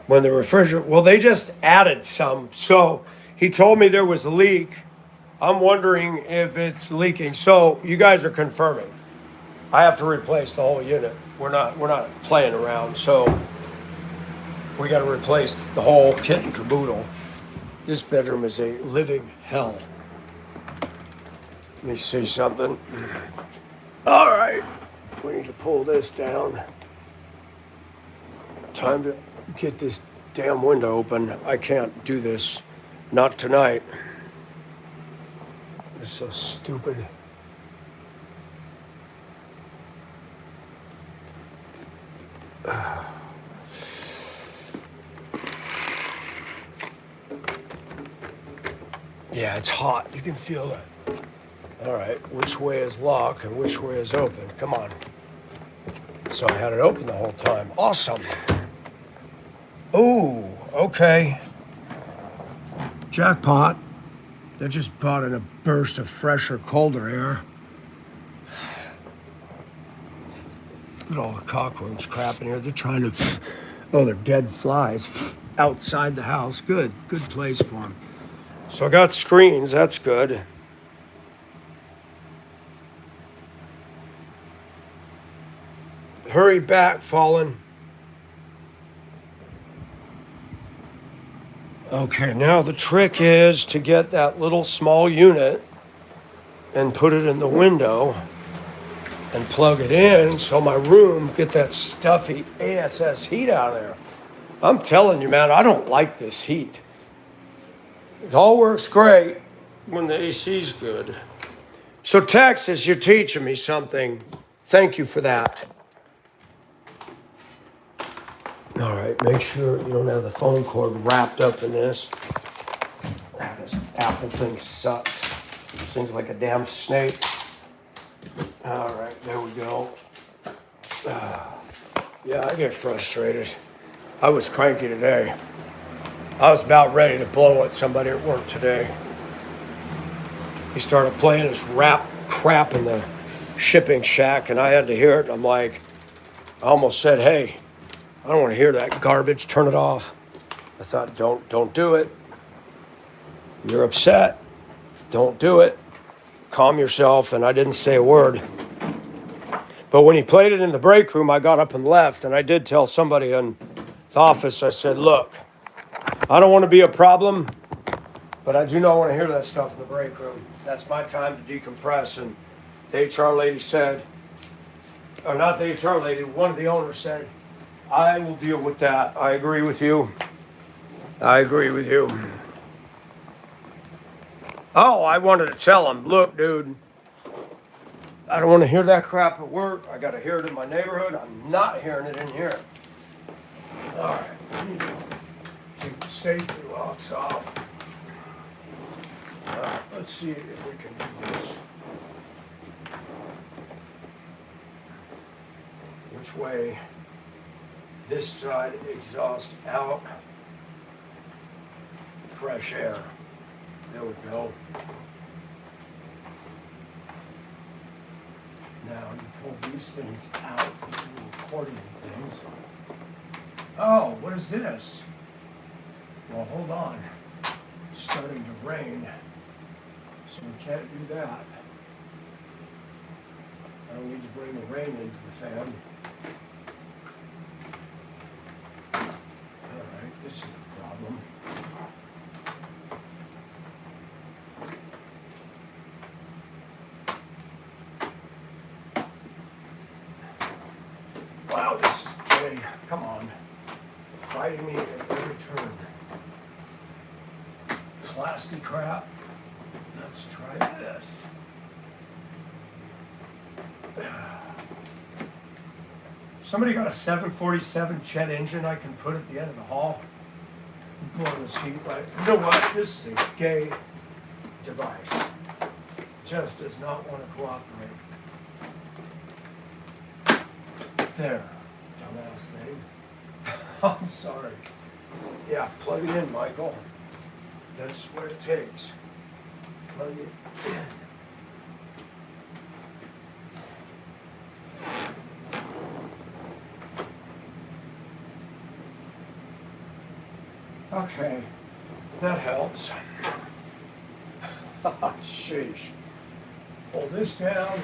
Speaker 1: When the refrigerator, well, they just added some. So he told me there was a leak. I'm wondering if it's leaking. So you guys are confirming. I have to replace the whole unit. We're not playing around. So we got to replace the whole kit and caboodle. This bedroom is a living hell. Let me see something. All right, we need to pull this down. Time to get this damn window open. I can't do this. Not tonight. It's so stupid. Yeah, it's hot. You can feel it. All right, which way is locked and which way is open? Come on. So I had it open the whole time. Awesome. Ooh, okay. Jackpot. That just brought in a burst of fresher, colder air. Look at all the cockroach crap in here. They're trying to, oh, they're dead flies outside the house. Good place for them. So I got screens, that's good. Hurry back, Fallen. Okay, now the trick is to get that little small unit and put it in the window and plug it in so my room get that stuffy ASS heat out of there. I'm telling you, man, I don't like this heat. It all works great when the AC's good. So Texas, you're teaching me something. Thank you for that. All right, make sure you don't have the phone cord wrapped up in this. This Apple thing sucks. Seems like a damn snake. All right, there we go. Yeah, I get frustrated. I was cranky today. I was about ready to blow at somebody at work today. He started playing his rap crap in the shipping shack, and I had to hear it. I'm like, I almost said, hey, I don't want to hear that garbage. Turn it off. I thought, don't do it. You're upset. Don't do it. Calm yourself. And I didn't say a word. But when he played it in the break room, I got up and left. And I did tell somebody in the office, I said, look, I don't want to be a problem, but I do not want to hear that stuff in the break room. That's my time to decompress. And the HR lady said, or not the HR lady, one of the owners said, I will deal with that. I agree with you. I agree with you. Oh, I wanted to tell him, look, dude, I don't want to hear that crap at work. I got to hear it in my neighborhood. I'm not hearing it in here. All right, I need to take the safety locks off. Let's see if we can do this. Which way? This side, exhaust out. Fresh air. There we go. Now you pull these things out, these little accordion things. Oh, what is this? Well, hold on. It's starting to rain, so we can't do that. I don't need to bring the rain into the fan. All right, this is a problem. Wow, this is gay. Come on. Fighting me at every turn. Plastic crap. Let's try this. Somebody got a 747 jet engine I can put at the end of the hall? Blow this heat right. You know what? This is a gay device. Just does not want to cooperate. There, dumbass thing. I'm sorry. Yeah, plug it in, Michael. That's what it takes. Plug it in. Okay, that helps. Sheesh. Pull this down.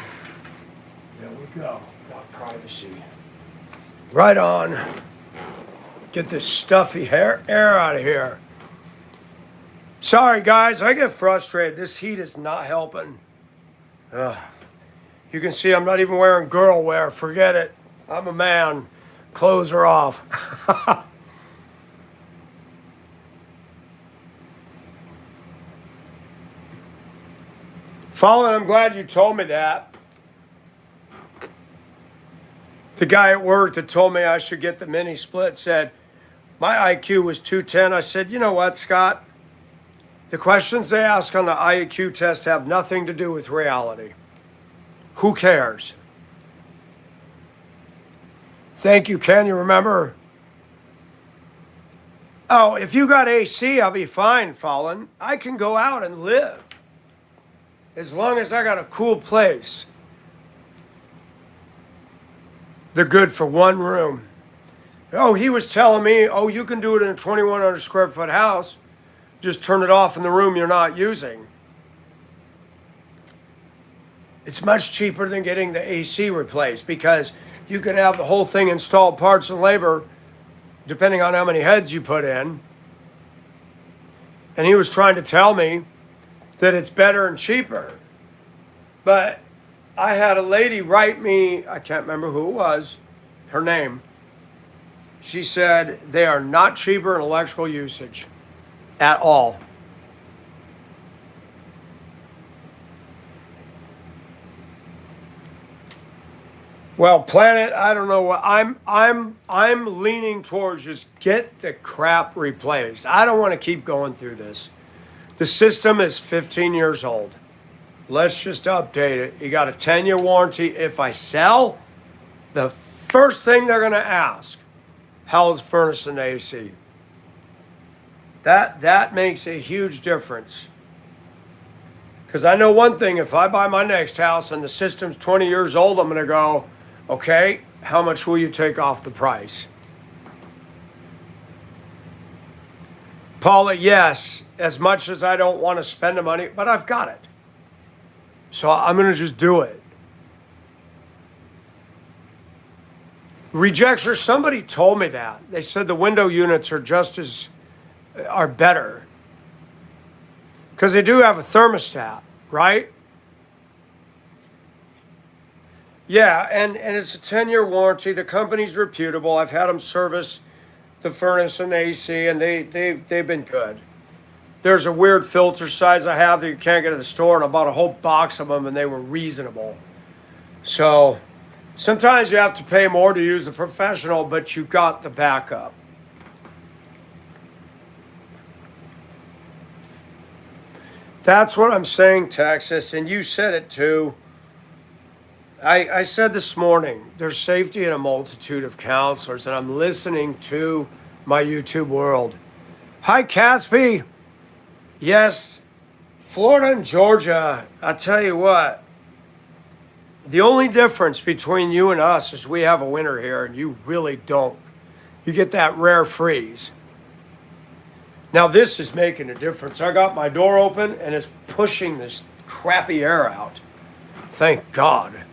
Speaker 1: There we go. Got privacy. Right on. Get this stuffy air out of here. Sorry, guys. I get frustrated. This heat is not helping. You can see I'm not even wearing girl wear. Forget it. I'm a man. Clothes are off. Fallen, I'm glad you told me that. The guy at work that told me I should get the mini split said my IQ was 210. I said, you know what, Scott? The questions they ask on the IQ test have nothing to do with reality. Who cares? Thank you, Ken. You remember? Oh, if you got AC, I'll be fine, Fallen. I can go out and live. As long as I got a cool place. They're good for one room. Oh, he was telling me, oh, you can do it in a 2,100 square foot house. Just turn it off in the room you're not using. It's much cheaper than getting the AC replaced because you can have the whole thing installed, parts and labor, depending on how many heads you put in. And he was trying to tell me that it's better and cheaper. But I had a lady write me, I can't remember who it was, her name. She said they are not cheaper in electrical usage at all. Well, Planet, I don't know what I'm leaning towards just get the crap replaced. I don't want to keep going through this. The system is 15 years old. Let's just update it. You got a 10-year warranty. If I sell, the first thing they're going to ask, how's furnace and AC? That makes a huge difference. Because I know one thing, if I buy my next house and the system's 20 years old, I'm going to go, okay, how much will you take off the price? Paula, yes, as much as I don't want to spend the money, but I've got it. So I'm going to just do it. Rejector, somebody told me that. They said the window units are better. Because they do have a thermostat, right? Yeah, and it's a 10-year warranty. The company's reputable. I've had them service the furnace and AC, and they've been good. There's a weird filter size I have that you can't get at the store, and I bought a whole box of them, and they were reasonable. So sometimes you have to pay more to use a professional, but you got the backup. That's what I'm saying, Texas, and you said it too. I said this morning, there's safety in a multitude of counselors, and I'm listening to my YouTube world. Hi, Catsby. Yes, Florida and Georgia, I tell you what, the only difference between you and us is we have a winter here, and you really don't. You get that rare freeze. Now, this is making a difference. I got my door open, and it's pushing this crappy air out. Thank God.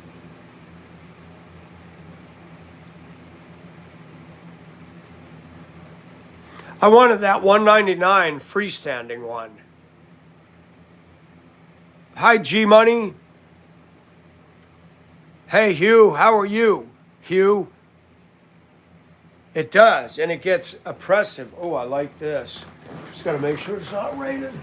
Speaker 1: I wanted that $199 freestanding one. Hi, G Money. Hey, Hugh, how are you? Hugh? It does, and it gets oppressive. Oh, I like this. Just got to make sure it's not raining.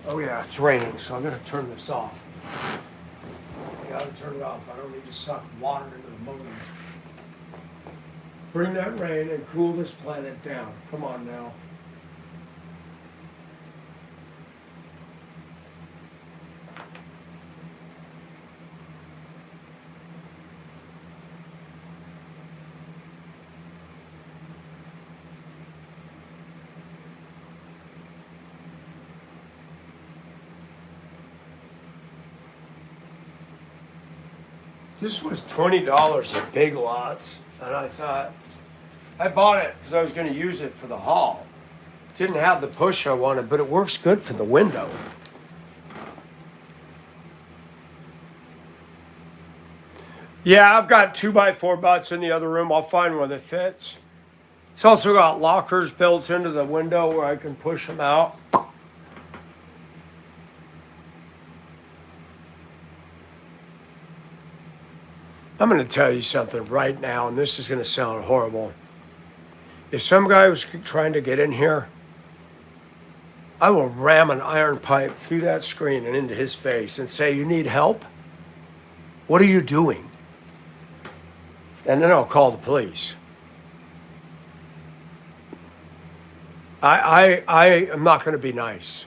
Speaker 1: Oh, yeah, it's raining, so I'm going to turn this off. I got to turn it off. I don't need to suck water into the motor. Bring that rain and cool this planet down. Come on now. This was $20 at Big Lots, and I thought, I bought it because I was going to use it for the haul. Didn't have the push I wanted, but it works good for the window. Yeah, I've got 2x4 butts in the other room. I'll find one that fits. It's also got lockers built into the window where I can push them out. I'm going to tell you something right now, and this is going to sound horrible. If some guy was trying to get in here, I will ram an iron pipe through that screen and into his face and say, you need help? What are you doing? And then I'll call the police. I am not going to be nice.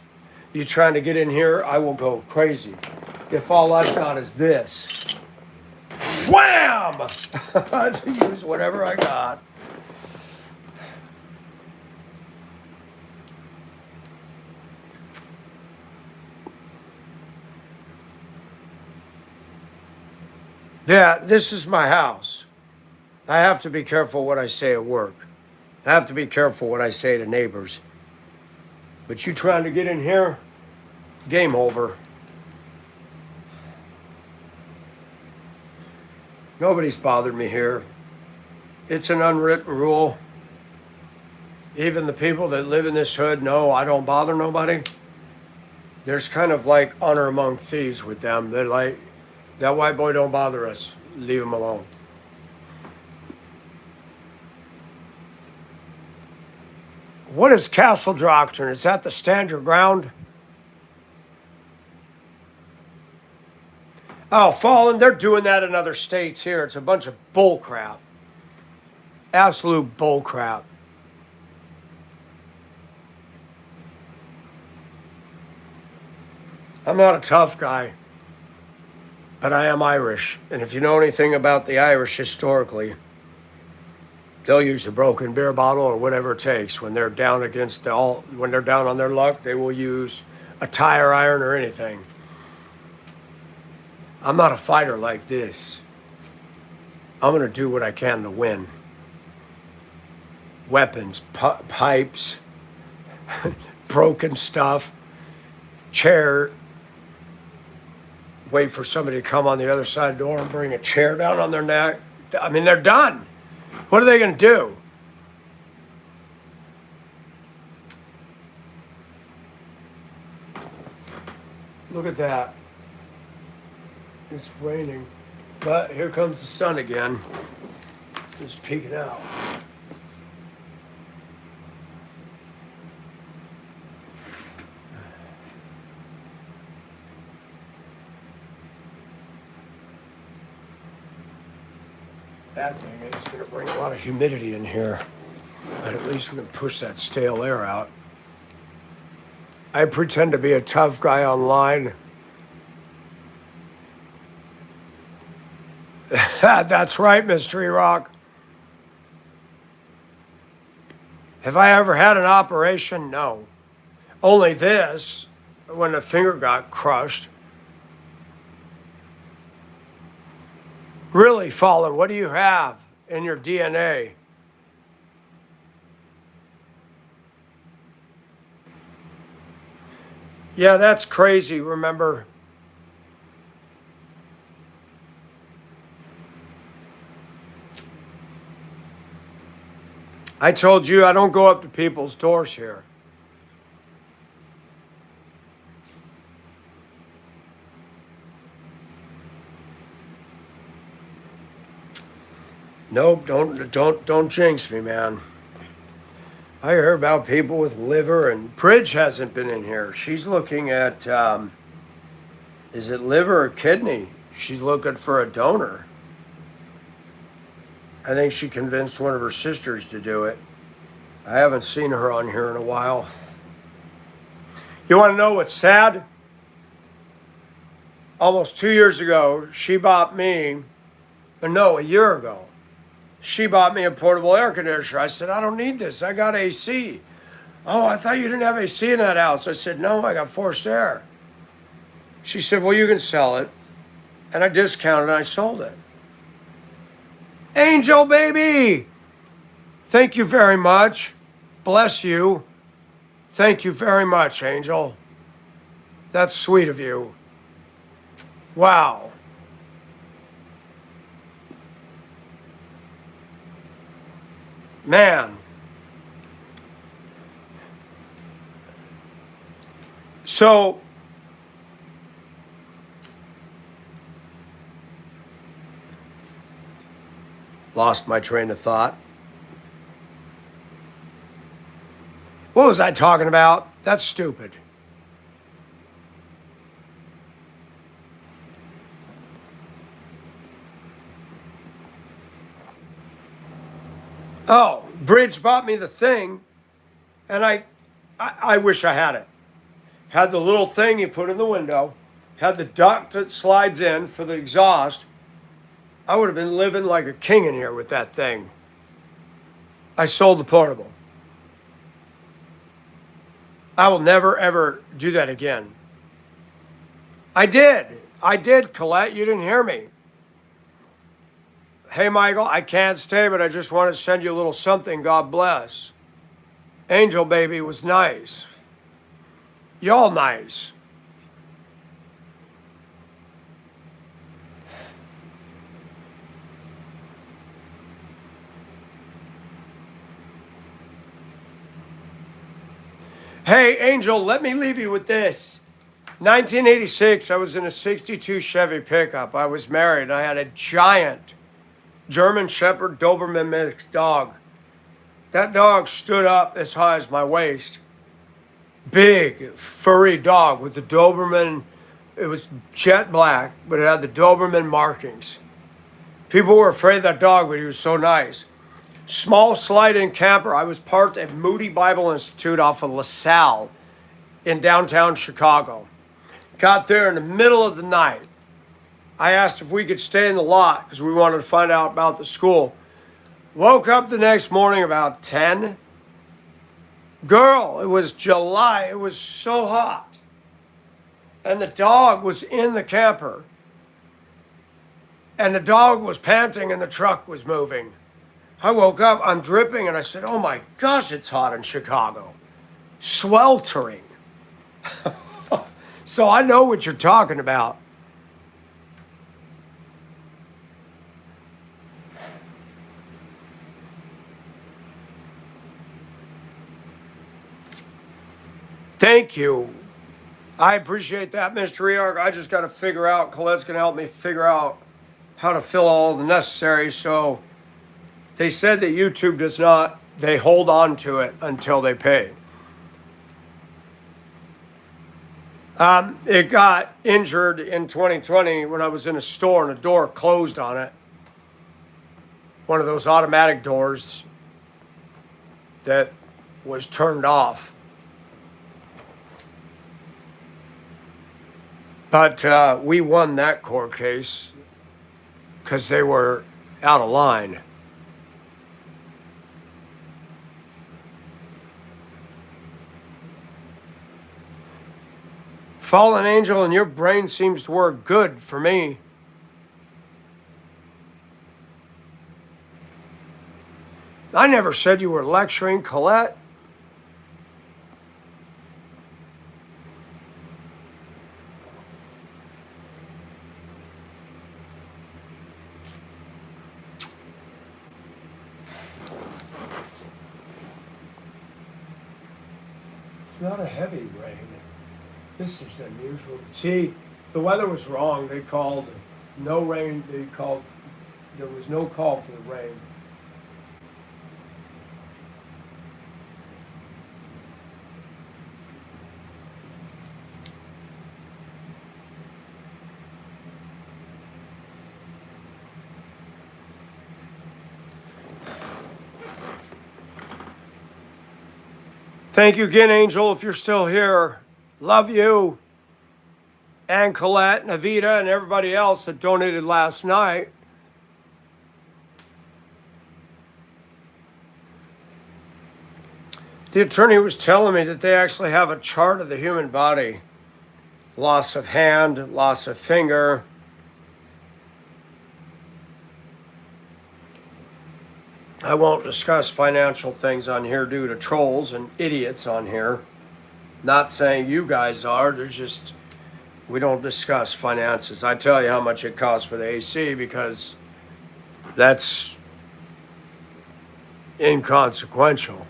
Speaker 1: You trying to get in here, I will go crazy. If all I've got is this, wham! To use whatever I got. Yeah, this is my house. I have to be careful what I say at work. I have to be careful what I say to neighbors. But you trying to get in here, game over. Nobody's bothered me here. It's an unwritten rule. Even the people that live in this hood know I don't bother nobody. There's kind of like honor among thieves with them. They're like, that white boy don't bother us. Leave him alone. What is Castle Doctrine? Is that the stand your ground? Oh, Fallen, they're doing that in other states here. It's a bunch of bull crap. Absolute bull crap. I'm not a tough guy, but I am Irish. And if you know anything about the Irish historically, they'll use a broken beer bottle or whatever it takes when they're down when they're down on their luck. They will use a tire iron or anything. I'm not a fighter like this. I'm going to do what I can to win. Weapons, pipes, broken stuff, chair. Wait for somebody to come on the other side of the door and bring a chair down on their neck. I mean, they're done. What are they going to do? Look at that. It's raining, but here comes the sun again. It's peeking out. Bad thing is it's going to bring a lot of humidity in here, but at least we can push that stale air out. I pretend to be a tough guy online. That's right, Mystery Rock. Have I ever had an operation? No. Only this, when the finger got crushed. Really, Fallen, what do you have in your DNA? Yeah, that's crazy, remember? I told you I don't go up to people's doors here. Nope, don't jinx me, man. I hear about people with liver, and Bridge hasn't been in here. She's looking at, is it liver or kidney? She's looking for a donor. I think she convinced one of her sisters to do it. I haven't seen her on here in a while. You want to know what's sad? Almost 2 years ago, she bought me, or no, a year ago, she bought me a portable air conditioner. I said, I don't need this. I got AC. Oh, I thought you didn't have AC in that house. I said, no, I got forced air. She said, well, you can sell it. And I discounted and I sold it. Angel, baby! Thank you very much. Bless you. Thank you very much, Angel. That's sweet of you. Wow. Man. So, lost my train of thought. What was I talking about? That's stupid. Oh, Bridge bought me the thing, and I wish I had it. Had the little thing you put in the window, had the duct that slides in for the exhaust. I would have been living like a king in here with that thing. I sold the portable. I will never, ever do that again. I did, Colette. You didn't hear me. Hey, Michael, I can't stay, but I just want to send you a little something. God bless. Angel baby was nice. Y'all nice. Hey, Angel, let me leave you with this. 1986, I was in a 62 Chevy pickup. I was married. I had a giant German Shepherd Doberman mixed dog. That dog stood up as high as my waist. Big, furry dog with the Doberman. It was jet black, but it had the Doberman markings. People were afraid of that dog, but he was so nice. Small slide-in camper. I was parked at Moody Bible Institute off of LaSalle in downtown Chicago. Got there in the middle of the night. I asked if we could stay in the lot because we wanted to find out about the school. Woke up the next morning about 10. Girl, it was July. It was so hot. And the dog was in the camper. And the dog was panting and the truck was moving. I woke up, I'm dripping, and I said, oh my gosh, it's hot in Chicago. Sweltering. So I know what you're talking about. Thank you. I appreciate that, Mr. Reark. I just got to figure out, Colette's going to help me figure out how to fill all the necessary. So they said that YouTube does not, they hold on to it until they pay. It got injured in 2020 when I was in a store and a door closed on it. One of those automatic doors that was turned off. But we won that court case because they were out of line. Fallen Angel, and your brain seems to work good for me. I never said you were lecturing, Colette. It's not a heavy rain. This is unusual. See, the weather was wrong. They called no rain. There was no call for the rain. Thank you again, Angel, if you're still here. Love you. And Colette and Avita and everybody else that donated last night. The attorney was telling me that they actually have a chart of the human body. Loss of hand, loss of finger. I won't discuss financial things on here due to trolls and idiots on here. Not saying you guys are, there's just, we don't discuss finances. I tell you how much it costs for the AC because that's inconsequential.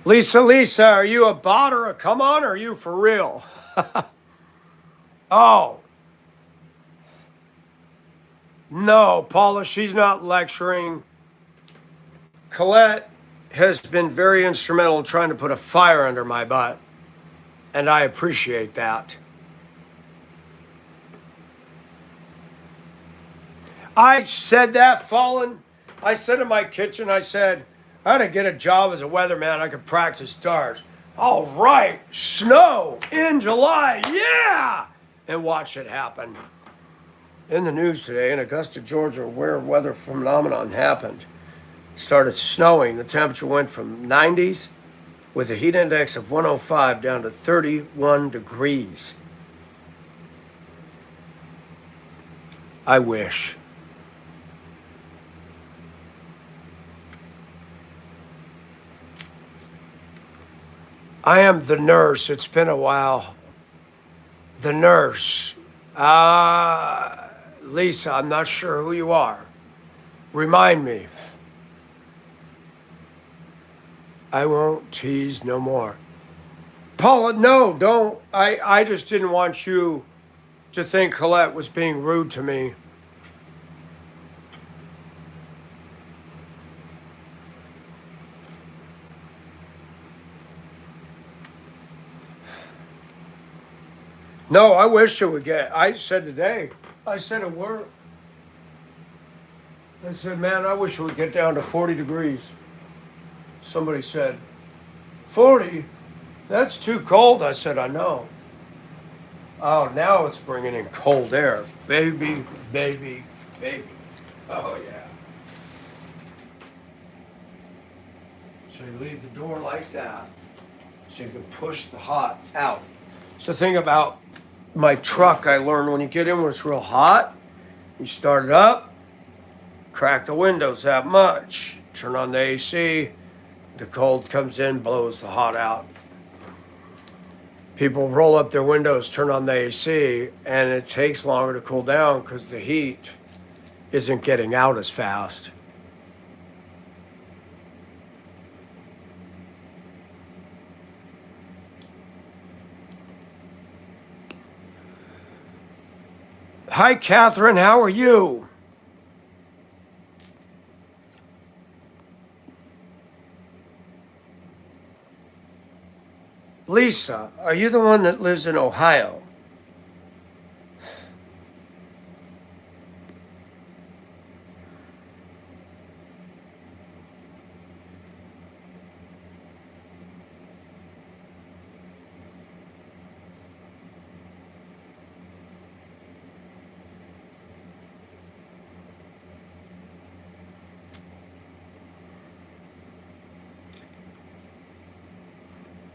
Speaker 1: Lisa, are you a bot or a come on, or are you for real? Oh. No, Paula, she's not lecturing. Colette has been very instrumental in trying to put a fire under my butt, and I appreciate that. I said that, Fallen. I said in my kitchen, I said, I had to get a job as a weatherman. I could practice stars. All right, snow in July, yeah! And watch it happen. In the news today, in Augusta, Georgia, a rare weather phenomenon happened. It started snowing. The temperature went from 90s with a heat index of 105 down to 31 degrees. I wish. I am the nurse. It's been a while. The nurse. Lisa, I'm not sure who you are. Remind me. I won't tease no more. Paula, no, don't. I just didn't want you to think Colette was being rude to me. No, I wish it would get. I said today, I said at work, I said, man, I wish it would get down to 40 degrees. Somebody said, 40? That's too cold. I said, I know. Oh, now it's bringing in cold air. Baby, baby, baby. Oh, yeah. So you leave the door like that so you can push the hot out. So think about my truck. I learned when you get in when it's real hot, you start it up, crack the windows that much, turn on the AC, the cold comes in, blows the hot out. People roll up their windows, turn on the AC, and it takes longer to cool down because the heat isn't getting out as fast. Hi, Catherine. How are you? Lisa, are you the one that lives in Ohio?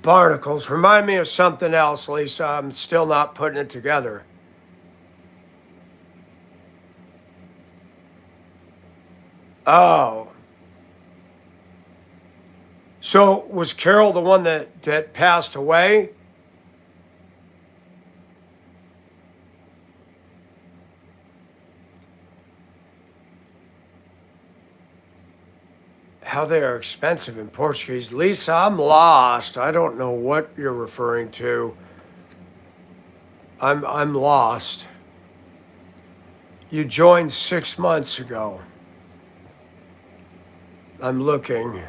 Speaker 1: Barnacles. Remind me of something else, Lisa. I'm still not putting it together. Oh. So was Carol the one that passed away? How they are expensive in Portuguese. Lisa, I'm lost. I don't know what you're referring to. I'm lost. You joined 6 months ago. I'm looking.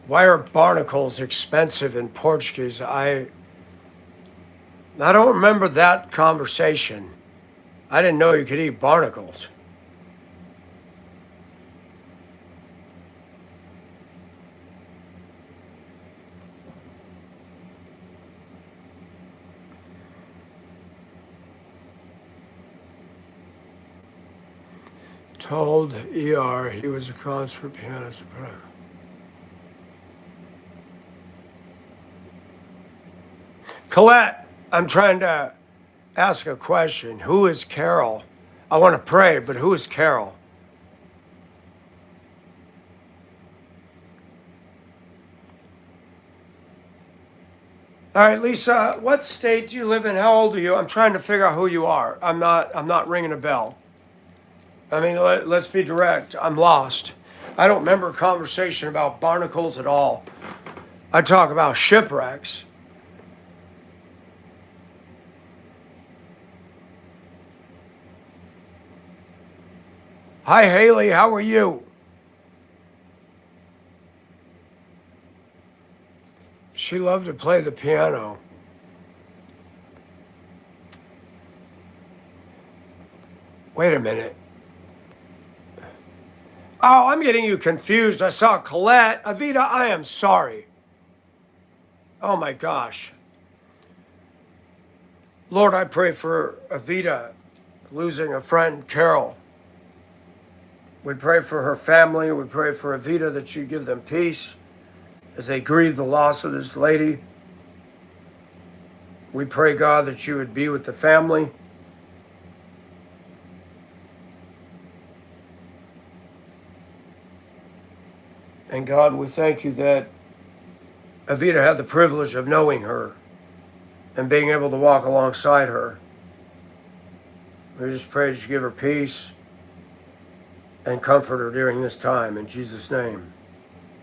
Speaker 1: Why are barnacles expensive in Portuguese? I don't remember that conversation. I didn't know you could eat barnacles. Told ER he was a concert pianist. Colette, I'm trying to ask a question. Who is Carol? I want to pray, but who is Carol? All right, Lisa, what state do you live in? How old are you? I'm trying to figure out who you are. I'm not ringing a bell. I mean, let's be direct. I'm lost. I don't remember a conversation about barnacles at all. I talk about shipwrecks. Hi, Haley. How are you? She loved to play the piano. Wait a minute. Oh, I'm getting you confused. I saw Colette. Avita, I am sorry. Oh my gosh. Lord, I pray for Avita losing a friend, Carol. We pray for her family. We pray for Avita that you give them peace as they grieve the loss of this lady. We pray, God, that you would be with the family. And God, we thank you that Avita had the privilege of knowing her and being able to walk alongside her. We just pray that you give her peace and comfort her during this time. In Jesus' name,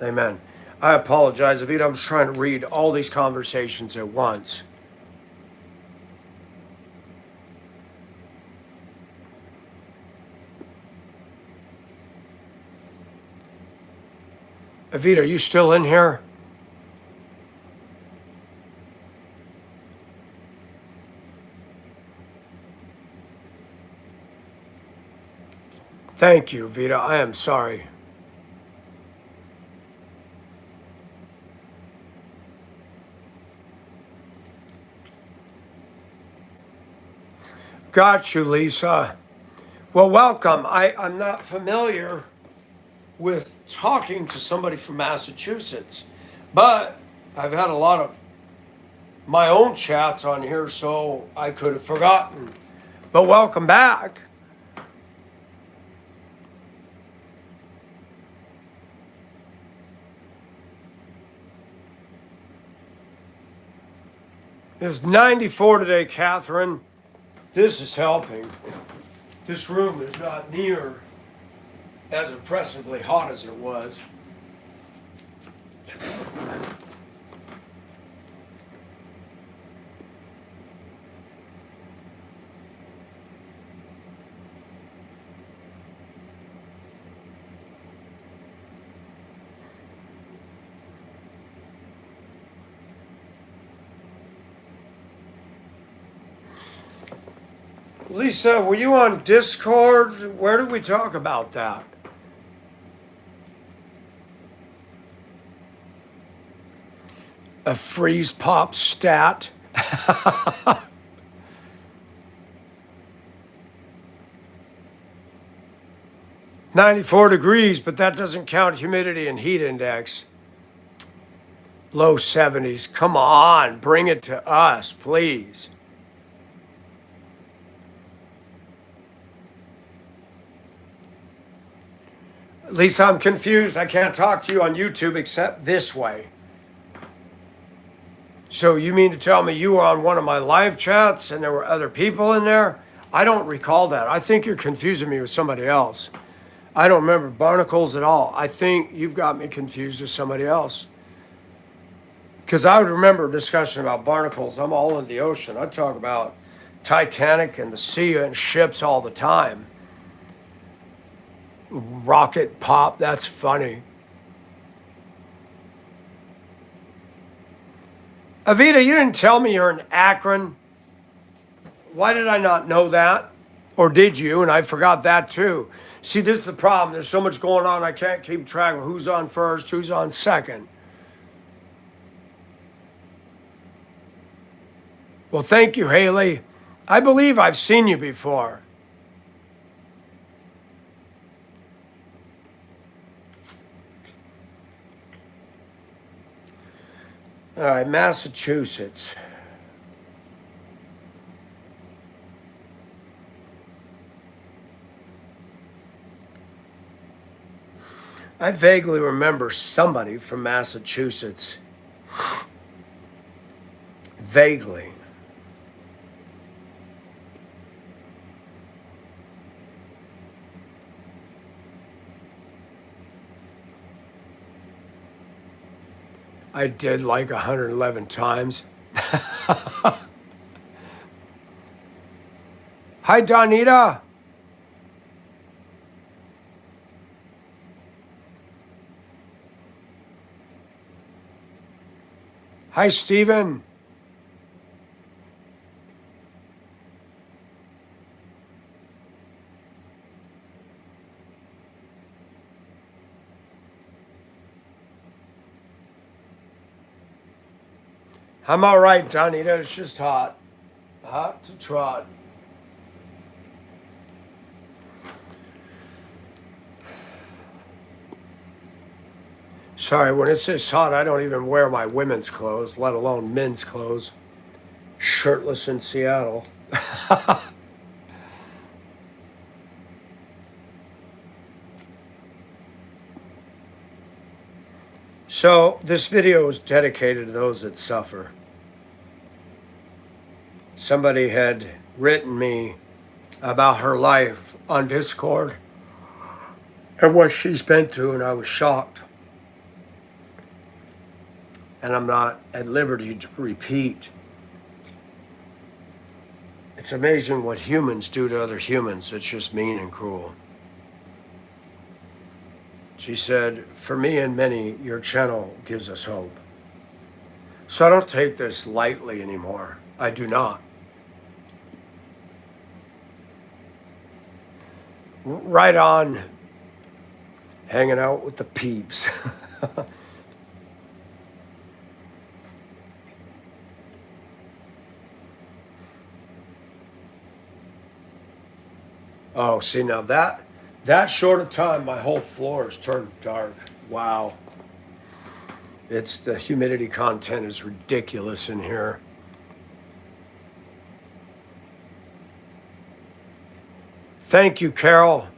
Speaker 1: amen. I apologize, Avita. I'm just trying to read all these conversations at once. Avita, are you still in here? Thank you, Vita. I am sorry. Got you, Lisa. Well, welcome. I'm not familiar with talking to somebody from Massachusetts, but I've had a lot of my own chats on here, so I could have forgotten. But welcome back. It's 94 today, Catherine. This is helping. This room is not near as oppressively hot as it was. Lisa, were you on Discord? Where did we talk about that? A freeze pop stat. 94 degrees, but that doesn't count humidity and heat index. Low 70s. Come on, bring it to us, please. Lisa, I'm confused. I can't talk to you on YouTube except this way. So you mean to tell me you were on one of my live chats and there were other people in there? I don't recall that. I think you're confusing me with somebody else. I don't remember barnacles at all. I think you've got me confused with somebody else. Because I would remember a discussion about barnacles. I'm all in the ocean. I talk about Titanic and the sea and ships all the time. Rocket pop, that's funny. Avita, you didn't tell me you're in Akron. Why did I not know that? Or did you? And I forgot that too. See, this is the problem. There's so much going on, I can't keep track of who's on first, who's on second. Well, thank you, Haley. I believe I've seen you before. All right, Massachusetts. I vaguely remember somebody from Massachusetts. Vaguely. I did like 111 times. Hi, Donita. Hi, Stephen. I'm all right, Donita. It's just hot. Hot to trot. Sorry, when it says hot, I don't even wear my women's clothes, let alone men's clothes. Shirtless in Seattle. So, this video is dedicated to those that suffer. Somebody had written me about her life on Discord and what she's been through, and I was shocked. And I'm not at liberty to repeat. It's amazing what humans do to other humans. It's just mean and cruel. She said, for me and many, your channel gives us hope. So I don't take this lightly anymore. I do not. Right on, hanging out with the peeps. Oh, see, now that short of time, my whole floor is turned dark. Wow. It's the humidity content is ridiculous in here. Thank you, Carol.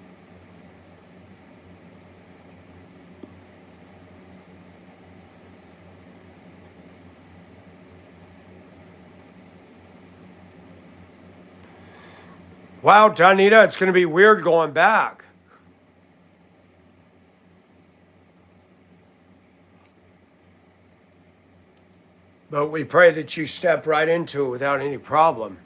Speaker 1: Wow, Donita, it's going to be weird going back. But we pray that you step right into it without any problem.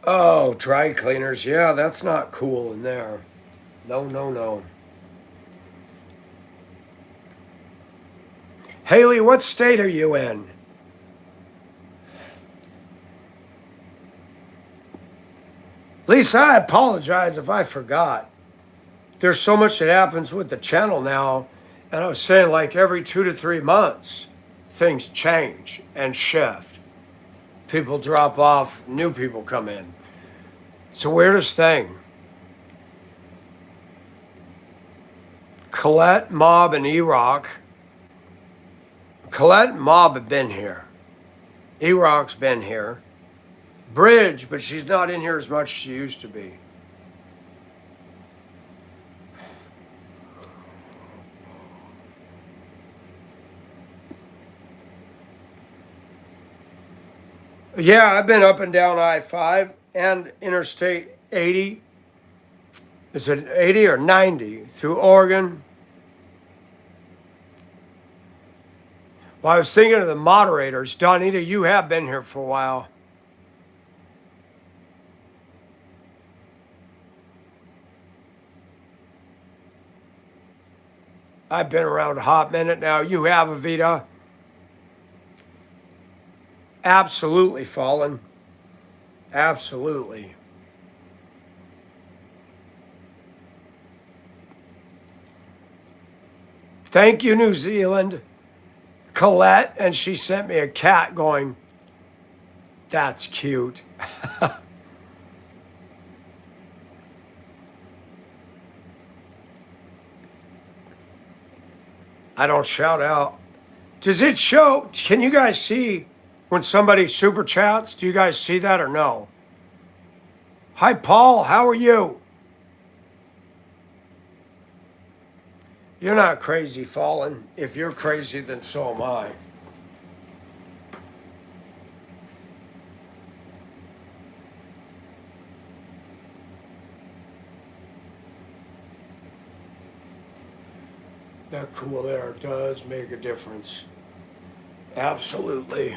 Speaker 1: Oh, dry cleaners. Yeah, that's not cool in there. No, no, no. Haley, what state are you in? Lisa, I apologize if I forgot. There's so much that happens with the channel now. And I was saying, like, every 2 to 3 months, things change and shift. People drop off, new people come in. It's the weirdest thing. Colette, Mob, and E-Rock. Colette and Mob have been here. E-Rock's been here. Bridge, but she's not in here as much as she used to be. Yeah, I've been up and down I-5 and Interstate 80. Is it 80 or 90 through Oregon? Well, I was thinking of the moderators. Donita, you have been here for a while. I've been around a hot minute now. You have, Avita. Absolutely, Fallen. Absolutely. Thank you, New Zealand. Colette, and she sent me a cat going, that's cute. I don't shout out. Does it show? Can you guys see when somebody super chats? Do you guys see that or no? Hi, Paul. How are you? You're not crazy, Fallen. If you're crazy, then so am I. That cool air does make a difference. Absolutely.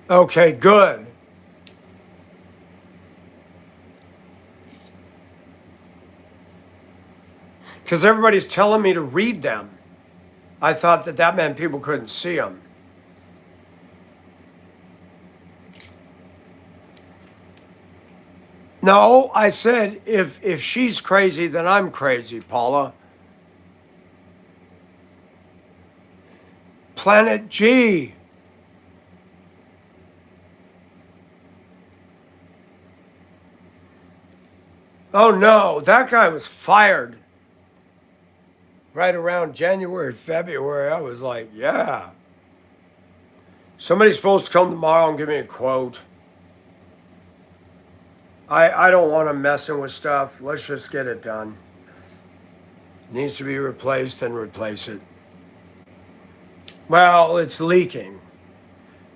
Speaker 1: Okay, good. Because everybody's telling me to read them. I thought that meant people couldn't see them. No, I said if she's crazy, then I'm crazy, Paula. Planet G. Oh no, that guy was fired. Right around January, February, I was like, yeah. Somebody's supposed to come tomorrow and give me a quote. I don't want to messing with stuff. Let's just get it done. It needs to be replaced, and replace it. Well, it's leaking.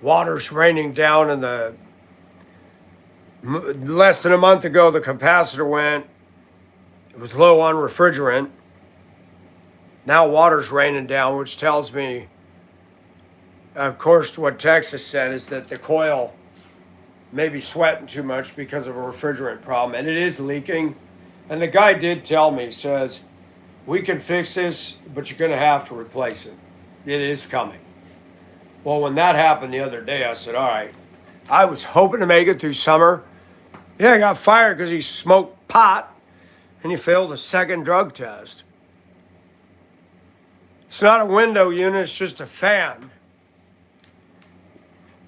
Speaker 1: Water's raining down in the less than a month ago the capacitor went. It was low on refrigerant. Now water's raining down, which tells me, of course, what Texas said is that the coil may be sweating too much because of a refrigerant problem, and it is leaking. And the guy did tell me, says, we can fix this, but you're going to have to replace it. It is coming. Well, when that happened the other day, I said, all right, I was hoping to make it through summer. Yeah, I got fired because he smoked pot and he failed a second drug test. It's not a window unit, it's just a fan.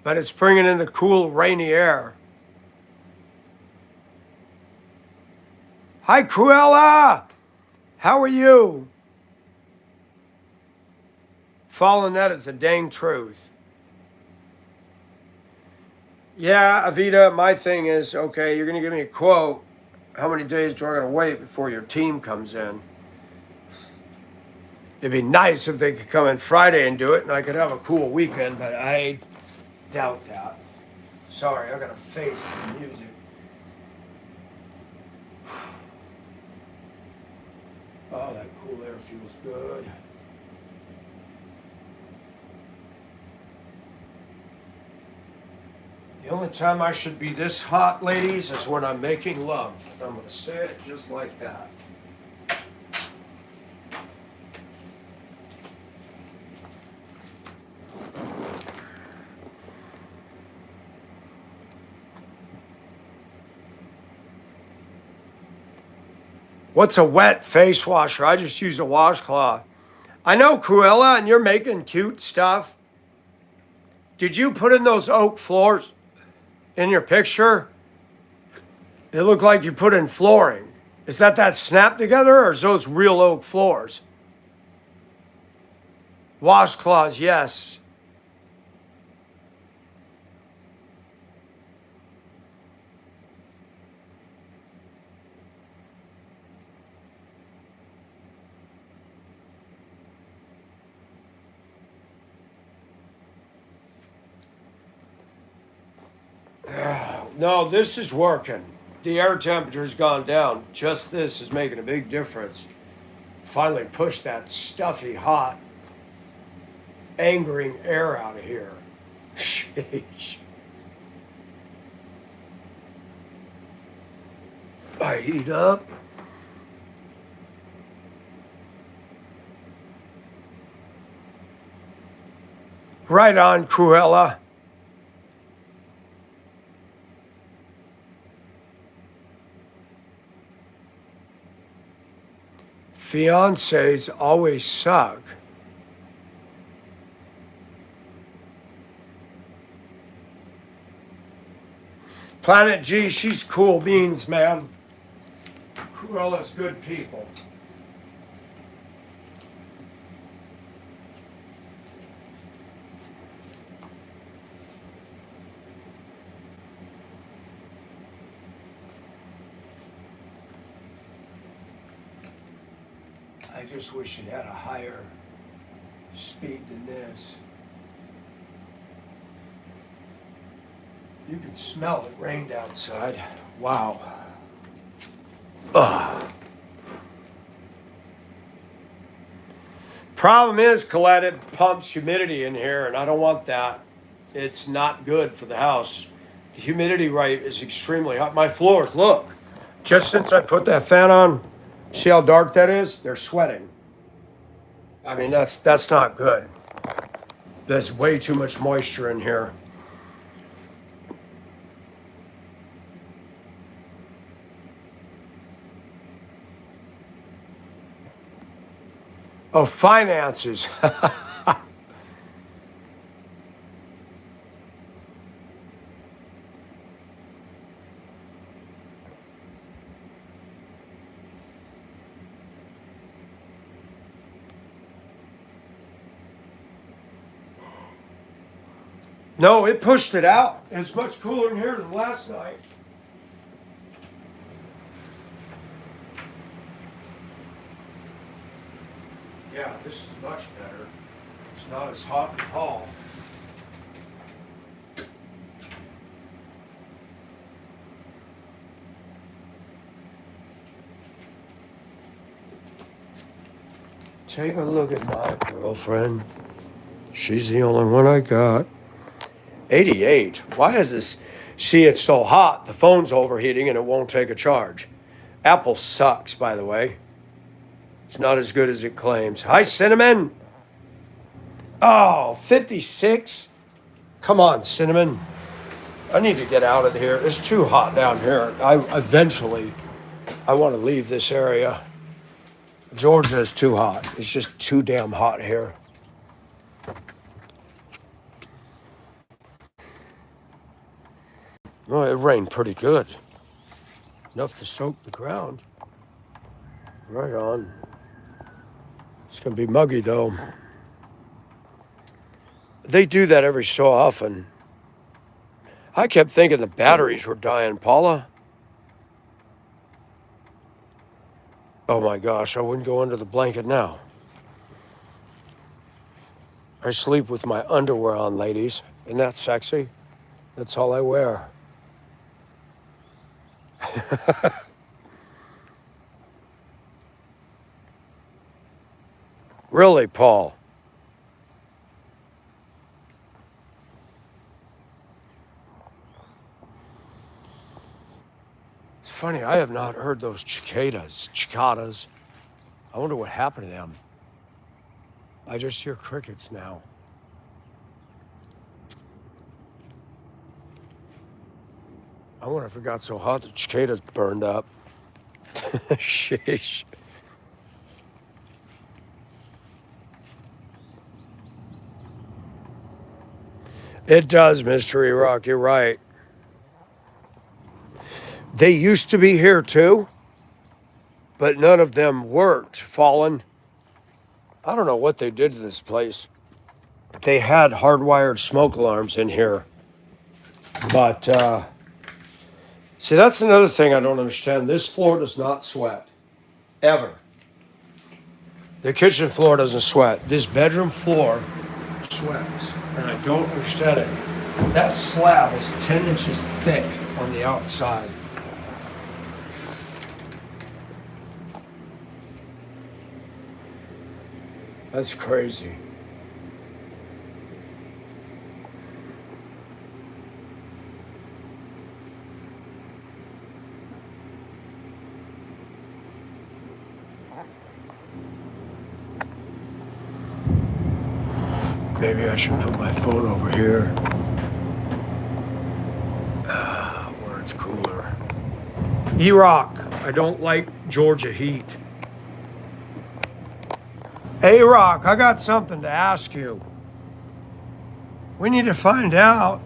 Speaker 1: But it's bringing in the cool, rainy air. Hi, Cruella! How are you? Following that is the dang truth. Yeah, Avita, my thing is, okay, you're going to give me a quote. How many days do I got to wait before your team comes in? It'd be nice if they could come in Friday and do it, and I could have a cool weekend, but I doubt that. Sorry, I got to face the music. Oh, that cool air feels good. The only time I should be this hot, ladies, is when I'm making love. I'm going to say it just like that. What's a wet face washer? I just use a washcloth. I know, Cruella, and you're making cute stuff. Did you put in those oak floors in your picture? It looked like you put in flooring. Is that snap together, or is those real oak floors? Washcloths, yes. No, this is working. The air temperature's gone down. Just this is making a big difference. Finally pushed that stuffy, hot, angering air out of here. Sheesh. I heat up. Right on, Cruella. Fiancés always suck. Planet G, she's cool beans, man. Cruella's good people. I just wish it had a higher speed than this. You can smell it rained outside. Wow. Ugh. Problem is, Colette, it pumps humidity in here, and I don't want that. It's not good for the house. The humidity rate is extremely hot. My floors, look, just since I put that fan on, see how dark that is? They're sweating. I mean, that's not good. There's way too much moisture in here. Oh, finances. No, it pushed it out. It's much cooler in here than last night. Yeah, this is much better. It's not as hot in the hall. Take a look at my girlfriend. She's the only one I got. 88. Why is this? See, it's so hot. The phone's overheating and it won't take a charge. Apple sucks, by the way. It's not as good as it claims. Hi, Cinnamon. Oh, 56? Come on, Cinnamon. I need to get out of here. It's too hot down here. Eventually, I want to leave this area. Georgia is too hot. It's just too damn hot here. Well, it rained pretty good. Enough to soak the ground. Right on. It's going to be muggy, though. They do that every so often. I kept thinking the batteries were dying, Paula. Oh my gosh, I wouldn't go under the blanket now. I sleep with my underwear on, ladies. Isn't that sexy? That's all I wear. Really, Paul? It's funny, I have not heard those cicadas. I wonder what happened to them. I just hear crickets now. I wonder if it got so hot the cicadas burned up. Sheesh. It does, Mystery Rock, you're right. They used to be here too, but none of them worked. Fallen. I don't know what they did to this place. They had hardwired smoke alarms in here. But, see, that's another thing I don't understand. This floor does not sweat. Ever. The kitchen floor doesn't sweat. This bedroom floor sweats. And I don't understand it. That slab is 10 inches thick on the outside. That's crazy. Maybe I should put my phone over here. Where it's cooler. E-Rock, I don't like Georgia heat. Hey, Rock, I got something to ask you. We need to find out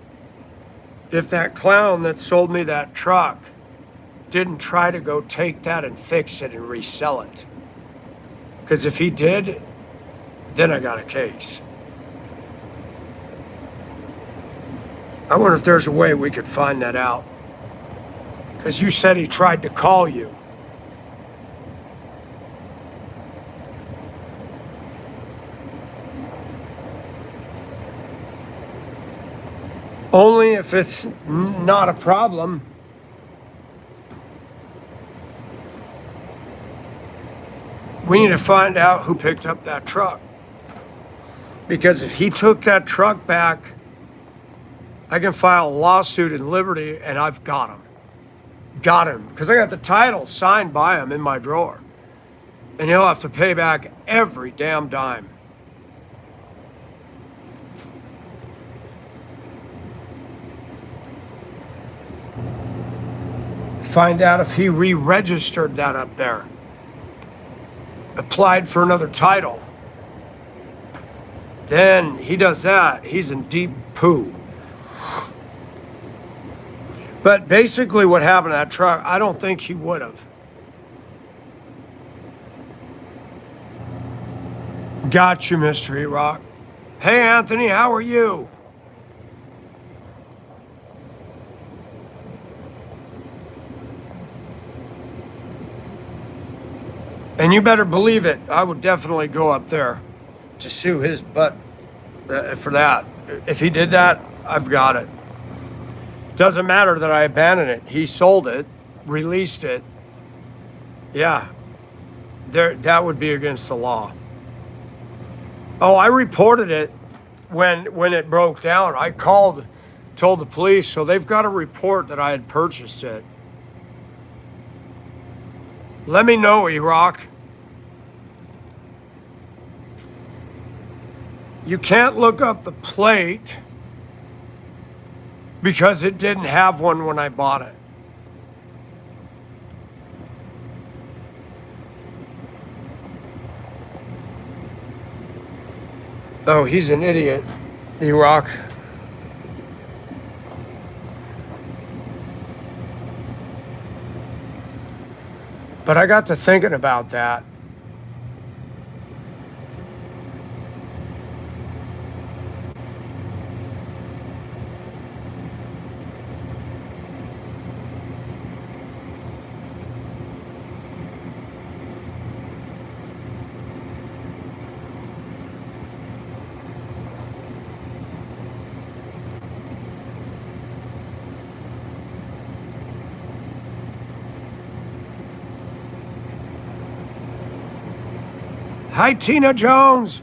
Speaker 1: if that clown that sold me that truck didn't try to go take that and fix it and resell it. Because if he did, then I got a case. I wonder if there's a way we could find that out. Because you said he tried to call you. Only if it's not a problem. We need to find out who picked up that truck. Because if he took that truck back, I can file a lawsuit in Liberty and I've got him. Got him. Because I got the title signed by him in my drawer. And he'll have to pay back every damn dime. Find out if he re-registered that up there. Applied for another title. Then he does that, he's in deep poo. But basically what happened to that truck, I don't think he would have. Got you, Mystery Rock. Hey, Anthony, how are you? And you better believe it, I would definitely go up there to sue his butt for that. If he did that, I've got it. Doesn't matter that I abandoned it. He sold it, released it. Yeah, that would be against the law. Oh, I reported it when it broke down. I called, told the police, so they've got a report that I had purchased it. Let me know, E-Rock. You can't look up the plate because it didn't have one when I bought it. Oh, he's an idiot, E-Rock. But I got to thinking about that. Hi, Tina Jones.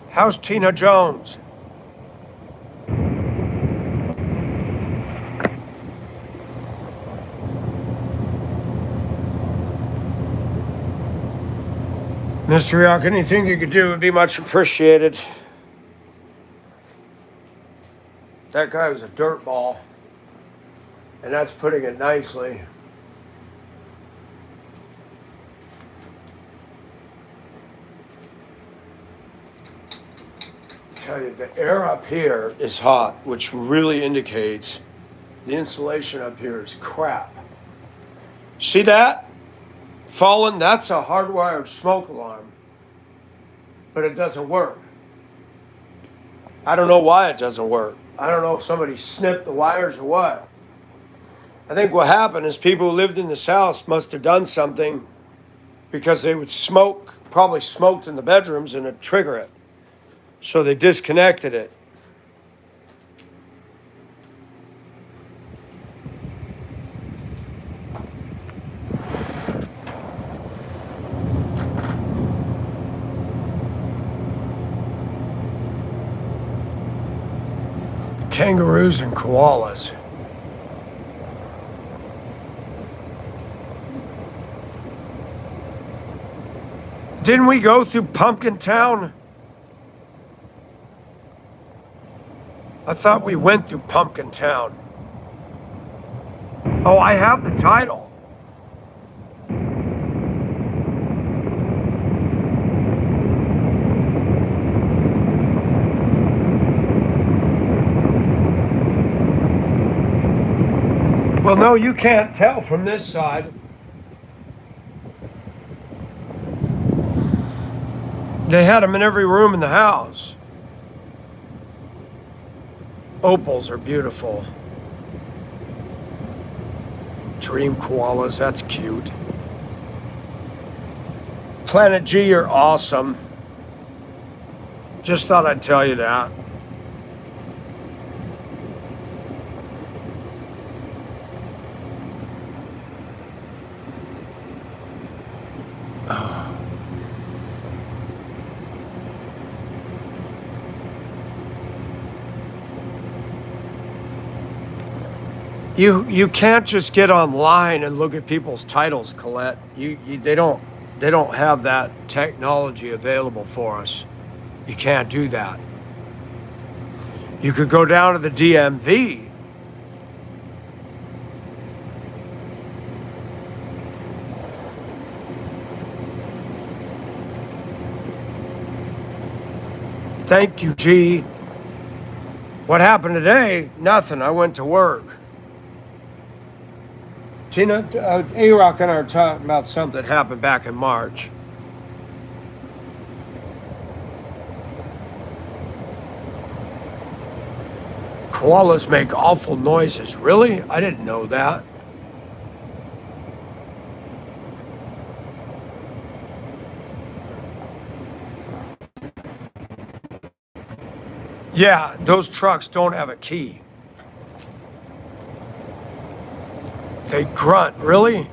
Speaker 1: How's Tina Jones? Mr. Rock, anything you could do would be much appreciated. That guy was a dirtball, and that's putting it nicely. Tell you, the air up here is hot, which really indicates the insulation up here is crap. See that? Fallen, that's a hardwired smoke alarm, but it doesn't work. I don't know why it doesn't work. I don't know if somebody snipped the wires or what. I think what happened is people who lived in this house must have done something because they would smoke, probably smoked in the bedrooms, and it'd trigger it. So they disconnected it. Kangaroos and koalas. Didn't we go through Pumpkin Town? I thought we went through Pumpkin Town. Oh, I have the title. Well, no, you can't tell from this side. They had them in every room in the house. Opals are beautiful. Dream koalas, that's cute. Planet G, you're awesome. Just thought I'd tell you that. You can't just get online and look at people's titles, Colette. They don't have that technology available for us. You can't do that. You could go down to the DMV. Thank you, G. What happened today? Nothing. I went to work. Tina, A-Rock and I are talking about something that happened back in March. Koalas make awful noises. Really? I didn't know that. Yeah, those trucks don't have a key. They grunt, really?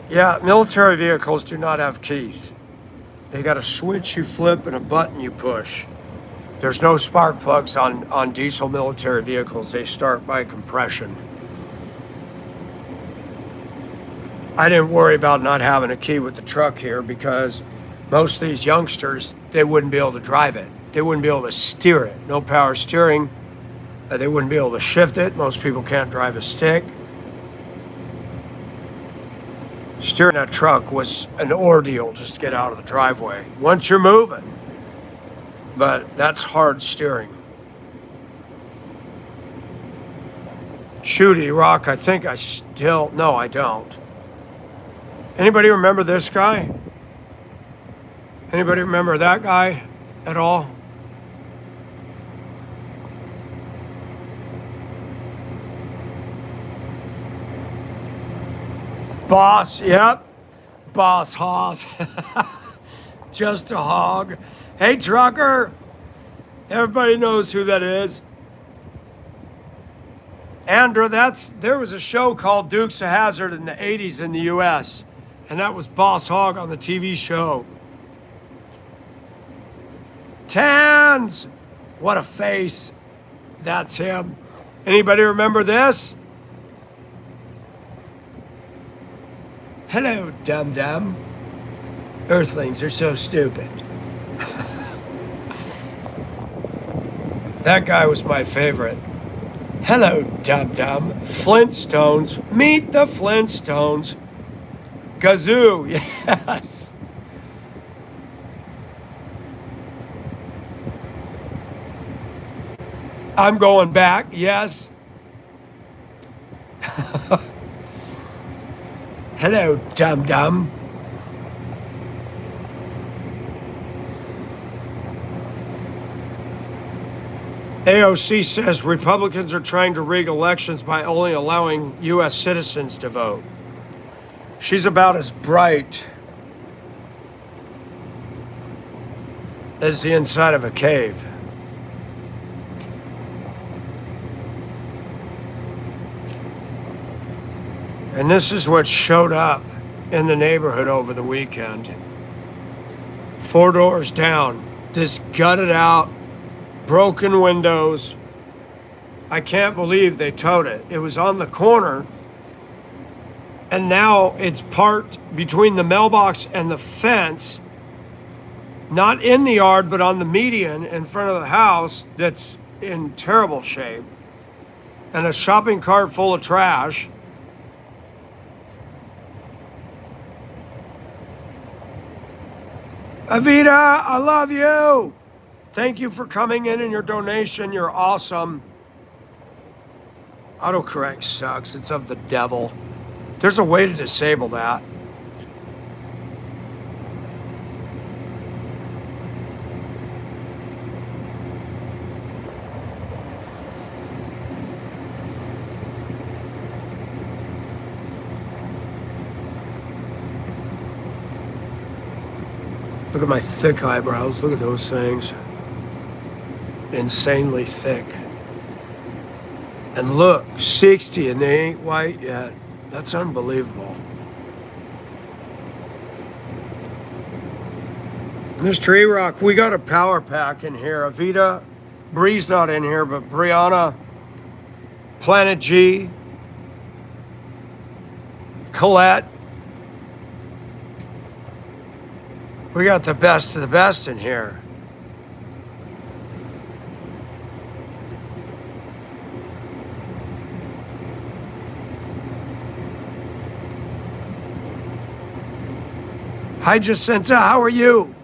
Speaker 1: Yeah, military vehicles do not have keys. They got a switch you flip and a button you push. There's no spark plugs on diesel military vehicles. They start by compression. I didn't worry about not having a key with the truck here because most of these youngsters, they wouldn't be able to drive it. They wouldn't be able to steer it. No power steering. They wouldn't be able to shift it. Most people can't drive a stick. Steering that truck was an ordeal just to get out of the driveway. Once you're moving. But that's hard steering. Shooty Rock, I think no, I don't. Anybody remember this guy? Anybody remember that guy at all? Boss, yep. Boss Hoss. Just a hog. Hey, trucker. Everybody knows who that is. Andrew, there was a show called Dukes of Hazzard in the 80s in the US. And that was Boss Hog on the TV show. Tans! What a face. That's him. Anybody remember this? Hello, dum-dum. Earthlings are so stupid. That guy was my favorite. Hello, dum-dum. Flintstones. Meet the Flintstones. Gazoo, yes. I'm going back, yes. Hello, dum-dum. AOC says Republicans are trying to rig elections by only allowing U.S. citizens to vote. She's about as bright as the inside of a cave. And this is what showed up in the neighborhood over the weekend. 4 doors down, this gutted out, broken windows. I can't believe they towed it. It was on the corner, and now it's parked between the mailbox and the fence, not in the yard, but on the median in front of the house that's in terrible shape, and a shopping cart full of trash. Avita, I love you. Thank you for coming in and your donation. You're awesome. Autocorrect sucks. It's of the devil. There's a way to disable that. Look at my thick eyebrows. Look at those things. Insanely thick. And look, 60 and they ain't white yet. That's unbelievable. Mr. E-Rock, we got a power pack in here. Avita, Bree's not in here, but Brianna, Planet G, Colette. We got the best of the best in here. Hi, Jacinta, how are you?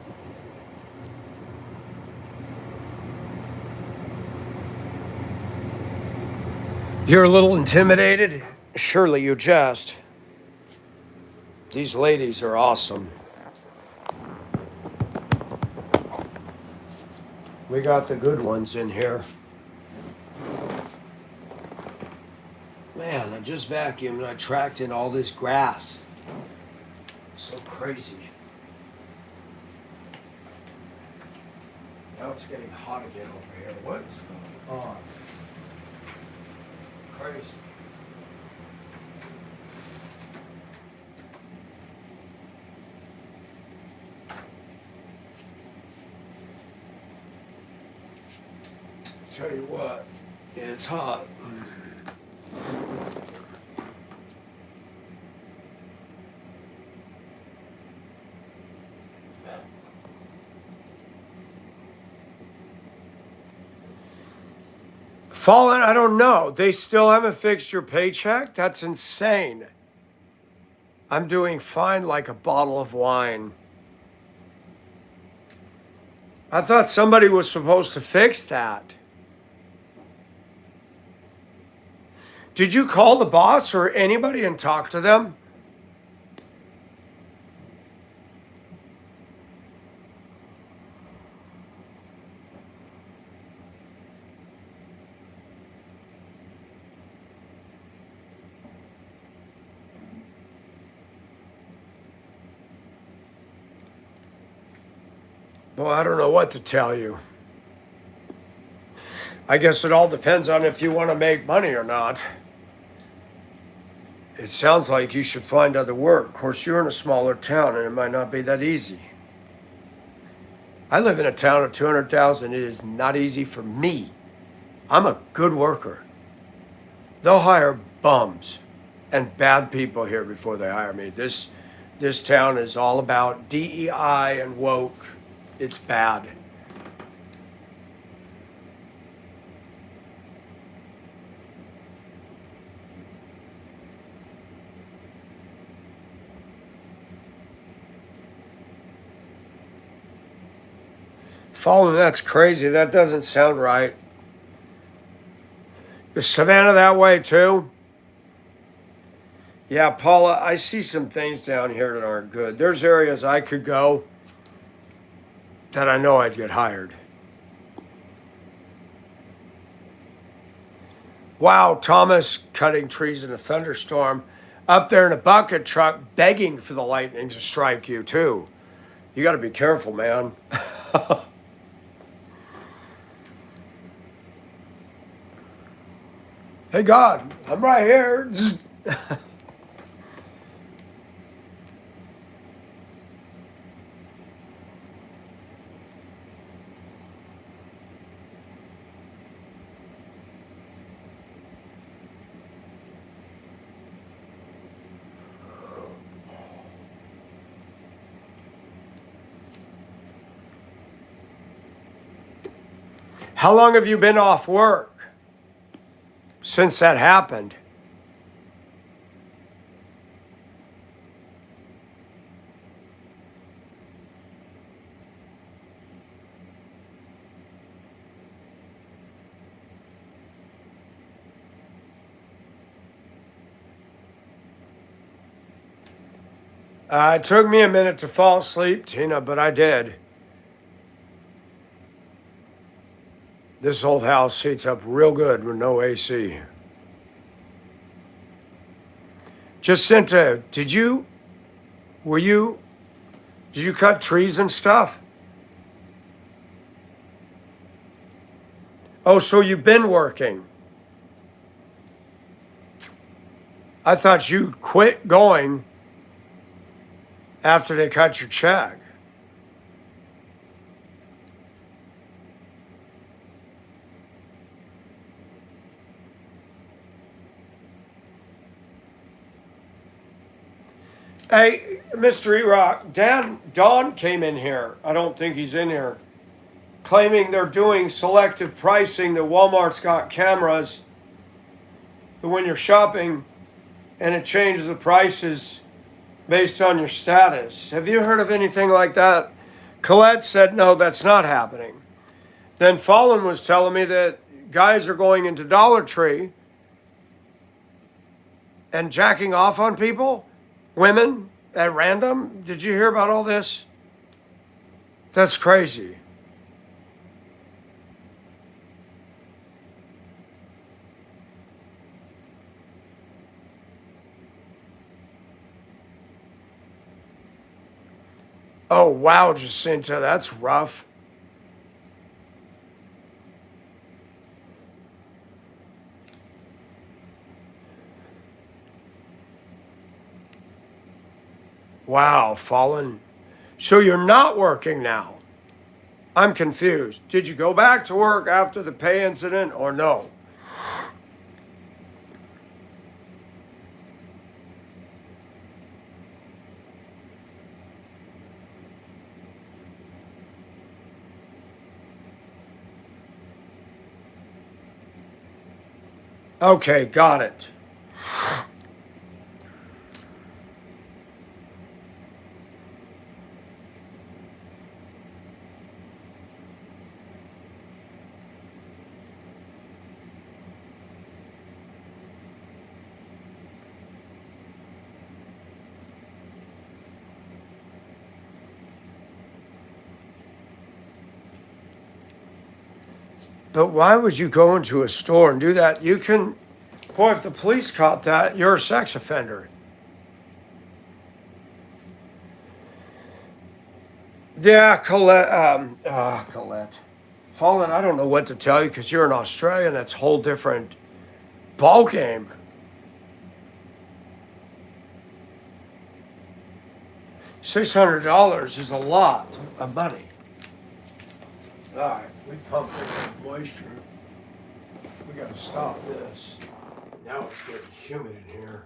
Speaker 1: You're a little intimidated? Surely you jest. These ladies are awesome. We got the good ones in here. Man, I just vacuumed and I tracked in all this grass. So crazy. Now it's getting hot again over here. What is going on? Crazy. Tell you what, it's hot. Fallen, I don't know. They still haven't fixed your paycheck? That's insane. I'm doing fine like a bottle of wine. I thought somebody was supposed to fix that. Did you call the boss or anybody and talk to them? Well, I don't know what to tell you. I guess it all depends on if you want to make money or not. It sounds like you should find other work. Of course, you're in a smaller town and it might not be that easy. I live in a town of 200,000. It is not easy for me. I'm a good worker. They'll hire bums and bad people here before they hire me. This town is all about DEI and woke. It's bad. Fallen, that's crazy. That doesn't sound right. Is Savannah that way too? Yeah, Paula, I see some things down here that aren't good. There's areas I could go that I know I'd get hired. Wow, Thomas cutting trees in a thunderstorm. Up there in a bucket truck begging for the lightning to strike you too. You got to be careful, man. Hey God, I'm right here. How long have you been off work since that happened? It took me a minute to fall asleep, Tina, but I did. This old house heats up real good with no AC. Jacinta, were you, did you cut trees and stuff? Oh, so you've been working. I thought you quit going after they cut your check. Hey, Mr. E-Rock, Don came in here. I don't think he's in here. Claiming they're doing selective pricing, that Walmart's got cameras that when you're shopping and it changes the prices based on your status. Have you heard of anything like that? Colette said, no, that's not happening. Then Fallen was telling me that guys are going into Dollar Tree and jacking off on people, women at random. Did you hear about all this? That's crazy. Oh, wow, Jacinta, that's rough. Wow, Fallen. So you're not working now? I'm confused. Did you go back to work after the pay incident or no? Okay, got it. But why would you go into a store and do that? You can, boy, if the police caught that, you're a sex offender. Yeah, Colette. Colette. Fallen, I don't know what to tell you because you're an Australian. That's a whole different ball game. $600 is a lot of money. All right, we pumped in some moisture. We got to stop this. Now it's getting humid in here.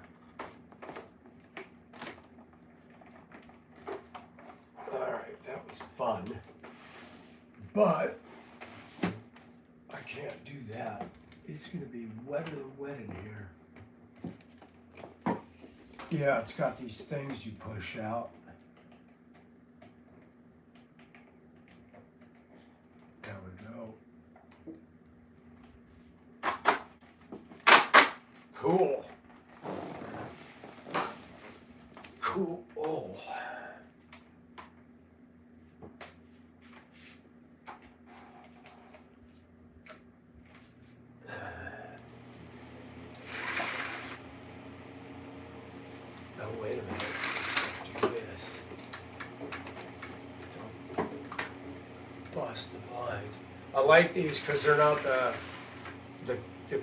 Speaker 1: All right, that was fun. But I can't do that. It's going to be wetter than wet in here. Yeah, it's got these things you push out. There we go. Cool. Cool. Oh. Oh, wait a minute. Do this. Don't bust the blinds. I like these because they're not the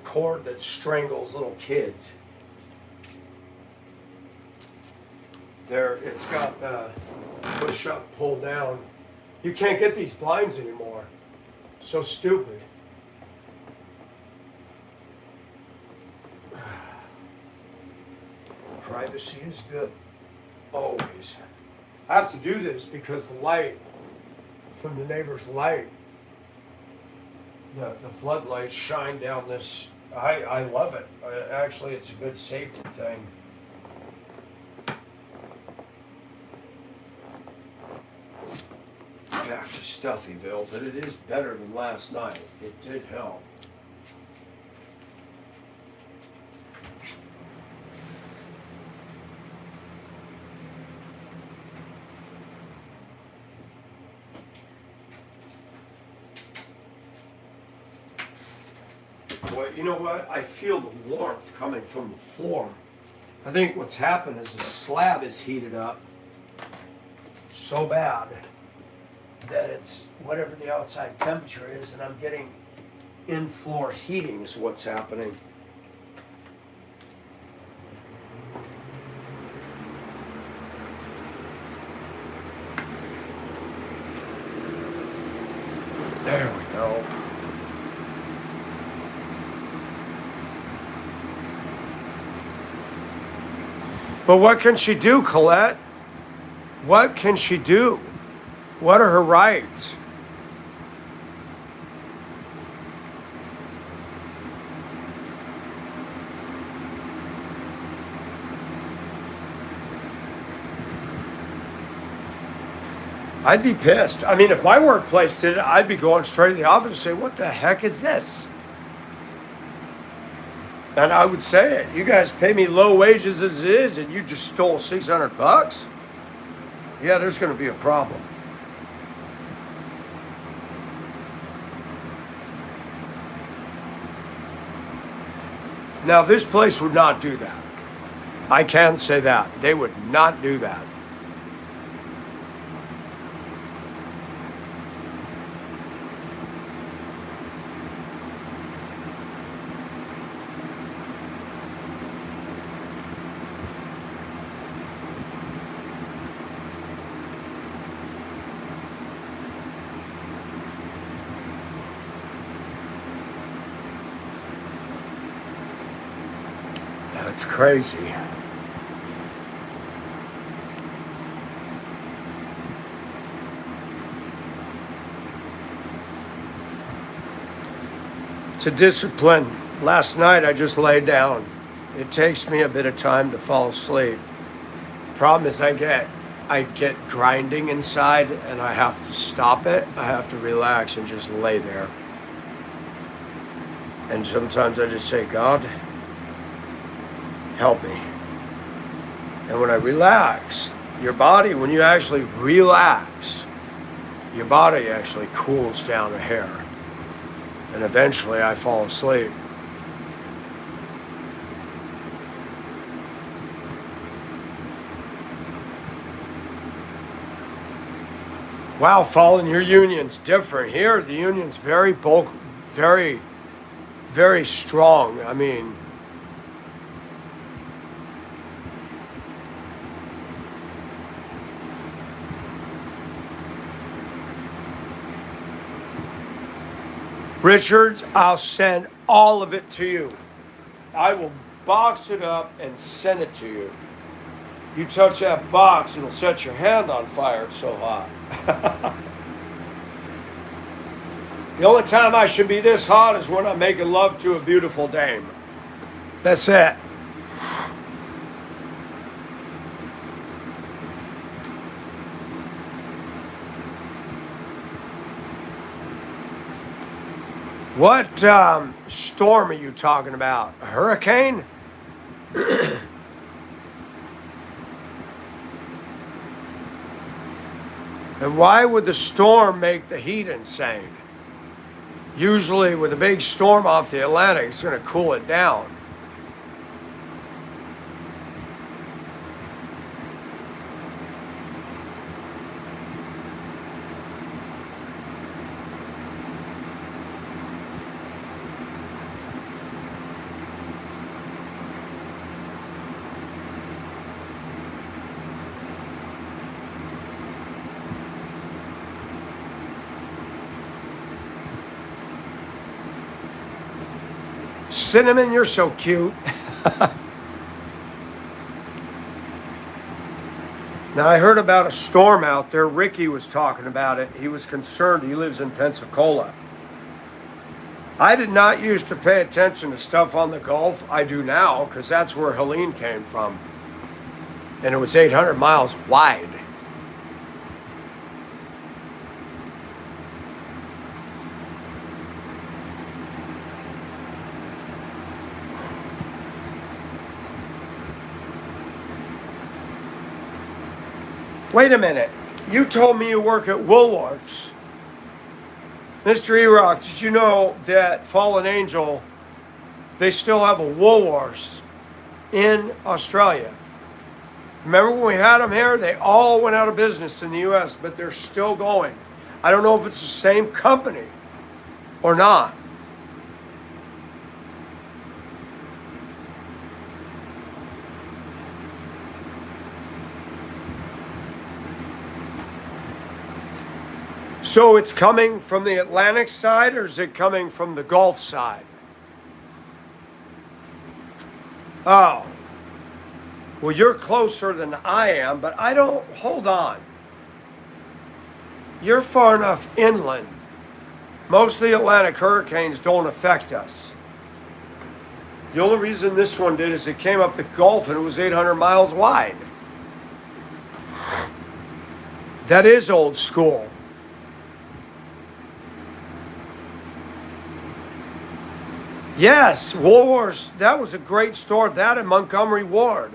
Speaker 1: cord that strangles little kids. It's got the push up, pull down. You can't get these blinds anymore. So stupid. Privacy is good, always. I have to do this because the light from the neighbor's light, the floodlights shine down this. I love it. Actually, it's a good safety thing. Back to Stuffyville, but it is better than last night. It did help. Boy, you know what? I feel the warmth coming from the floor. I think what's happened is the slab is heated up so bad that it's whatever the outside temperature is, and I'm getting in-floor heating is what's happening. There we go. But what can she do, Colette? What can she do? What are her rights? I'd be pissed. I mean, if my workplace did it, I'd be going straight to the office and say, what the heck is this? And I would say it. You guys pay me low wages as it is, and you just stole $600? Yeah, there's going to be a problem. Now, this place would not do that. I can say that. They would not do that. crazy. It's a discipline. Last night I just laid down. It takes me a bit of time to fall asleep. Problem is I get grinding inside and I have to stop it. I have to relax and just lay there. And sometimes I just say, God, help me. And when I relax, your body, when you actually relax, your body actually cools down a hair. And eventually I fall asleep. Wow, Fallen, your union's different. Here, the union's very very strong. I mean, Richards, I'll send all of it to you. I will box it up and send it to you. You touch that box, it'll set your hand on fire. It's so hot. The only time I should be this hot is when I'm making love to a beautiful dame. That's it. What storm are you talking about? A hurricane? And why would the storm make the heat insane? Usually with a big storm off the Atlantic, it's going to cool it down. Cinnamon, you're so cute. Now, I heard about a storm out there. Ricky was talking about it. He was concerned. He lives in Pensacola. I did not used to pay attention to stuff on the Gulf. I do now, because that's where Helene came from. And it was 800 miles wide. Wait a minute. You told me you work at Woolworths. Mr. E-Rock, did you know that Fallen Angel, they still have a Woolworths in Australia? Remember when we had them here? They all went out of business in the U.S., but they're still going. I don't know if it's the same company or not. So it's coming from the Atlantic side, or is it coming from the Gulf side? Oh. Well, you're closer than I am, but I don't, hold on. You're far enough inland. Most of the Atlantic hurricanes don't affect us. The only reason this one did is it came up the Gulf and it was 800 miles wide. That is old school. Yes, Woolworths, that was a great store. That in Montgomery Ward.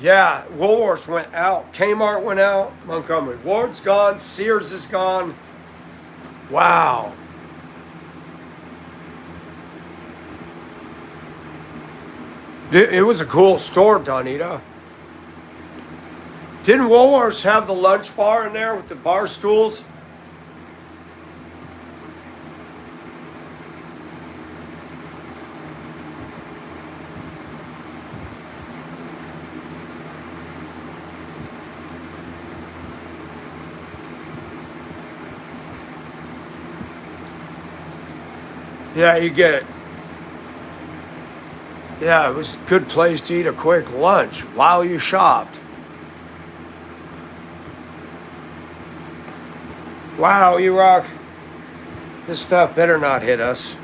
Speaker 1: Yeah, Woolworths went out. Kmart went out. Montgomery Ward's gone. Sears is gone. Wow. It was a cool store, Donita. Didn't Woolworths have the lunch bar in there with the bar stools? Yeah, you get it. Yeah, it was a good place to eat a quick lunch while you shopped. Wow, you rock. This stuff better not hit us.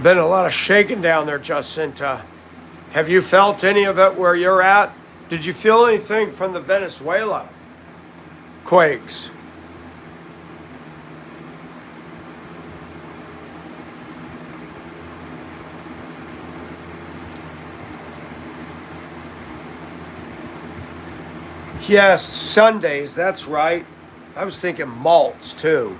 Speaker 1: Been a lot of shaking down there, Jacinta. Have you felt any of it where you're at? Did you feel anything from the Venezuela quakes? Yes, Sundays, that's right. I was thinking malts too.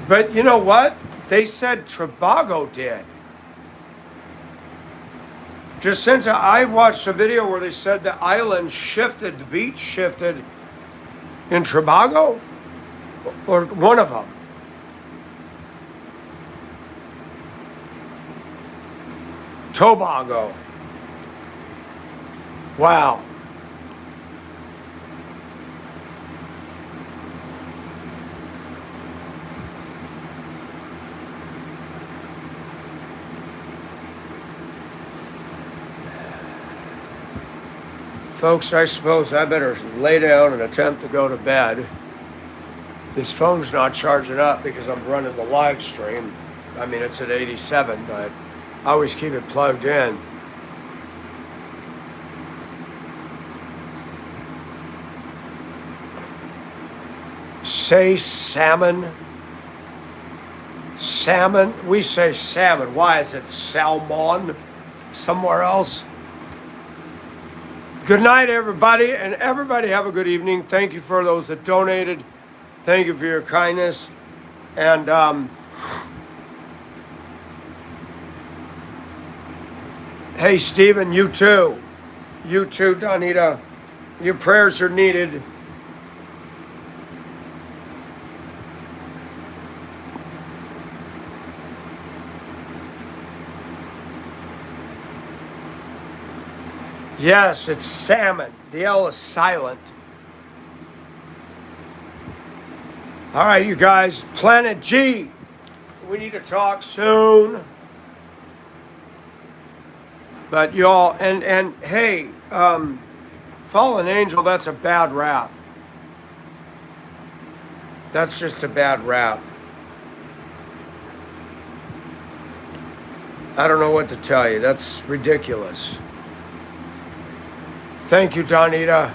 Speaker 1: But you know what? They said Tobago did. Just since I watched a video where they said the island shifted, the beach shifted in Tobago, or one of them. Tobago. Wow. Folks, I suppose I better lay down and attempt to go to bed. This phone's not charging up because I'm running the live stream. I mean, it's at 87, but I always keep it plugged in. Say salmon. Salmon? We say salmon. Why is it salmon somewhere else? Good night, everybody, and everybody have a good evening. Thank you for those that donated. Thank you for your kindness. And hey, Stephen, you too. You too, Donita. Your prayers are needed. Yes, it's salmon. The L is silent. All right, you guys. Planet G. We need to talk soon. But y'all, and hey, Fallen Angel, that's a bad rap. That's just a bad rap. I don't know what to tell you. That's ridiculous. Thank you, Donita.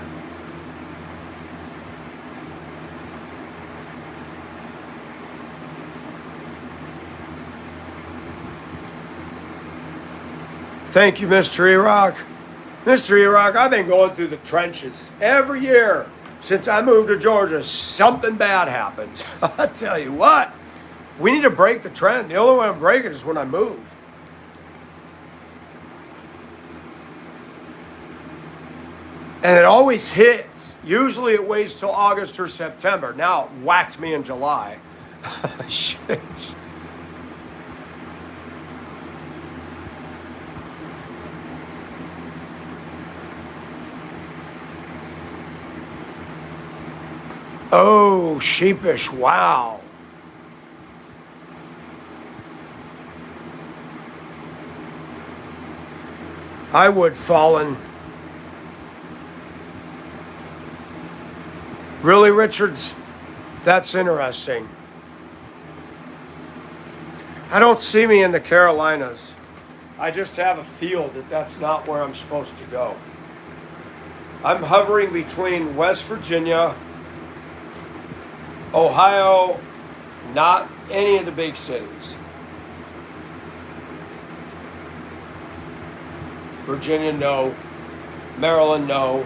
Speaker 1: Thank you, Mr. Iraq. Mr. Iraq, I've been going through the trenches every year since I moved to Georgia. Something bad happens. I tell you what, we need to break the trend. The only way I'm breaking is when I move. And it always hits. Usually it waits till August or September. Now it whacked me in July. Shit. Oh, sheepish. Wow. I would Fallen. Really, Richards? That's interesting. I don't see me in the Carolinas. I just have a feel that that's not where I'm supposed to go. I'm hovering between West Virginia, Ohio, not any of the big cities. Virginia, no. Maryland, no.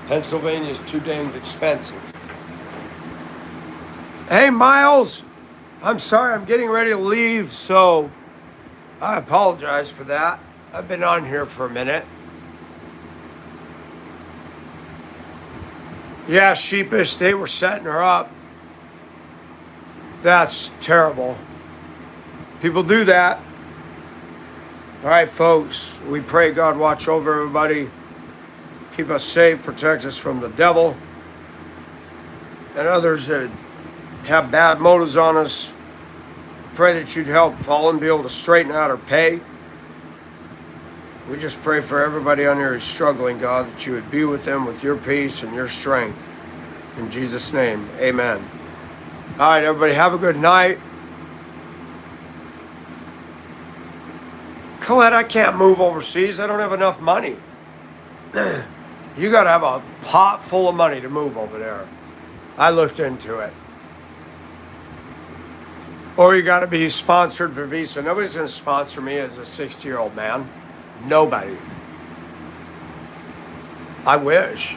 Speaker 1: Pennsylvania is too dang expensive. Hey, Miles, I'm sorry, I'm getting ready to leave, so I apologize for that. I've been on here for a minute. Yeah, Sheepish, they were setting her up. That's terrible. People do that. All right, folks, we pray God watch over everybody. Keep us safe, protect us from the devil and others that have bad motives on us. Pray that you'd help Fallen be able to straighten out her pay. We just pray for everybody on here who's struggling, God, that you would be with them with your peace and your strength. In Jesus' name, amen. All right, everybody, have a good night. Colette, I can't move overseas. I don't have enough money. You got to have a pot full of money to move over there. I looked into it. Or you got to be sponsored for Visa. Nobody's going to sponsor me as a 60-year-old man. Nobody. I wish.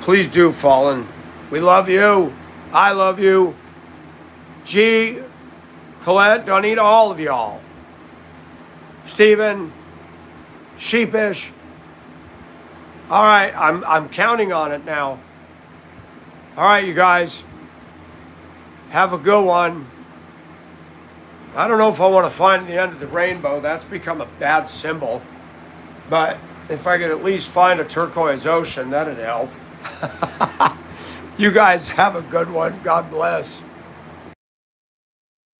Speaker 1: Please do, Fallen. We love you. I love you. G, Colette, Donita, all of y'all. Stephen, Sheepish. All right, I'm counting on it now. All right, you guys. Have a good one. I don't know if I want to find the end of the rainbow. That's become a bad symbol. But if I could at least find a turquoise ocean, that'd help. You guys have a good one. God bless.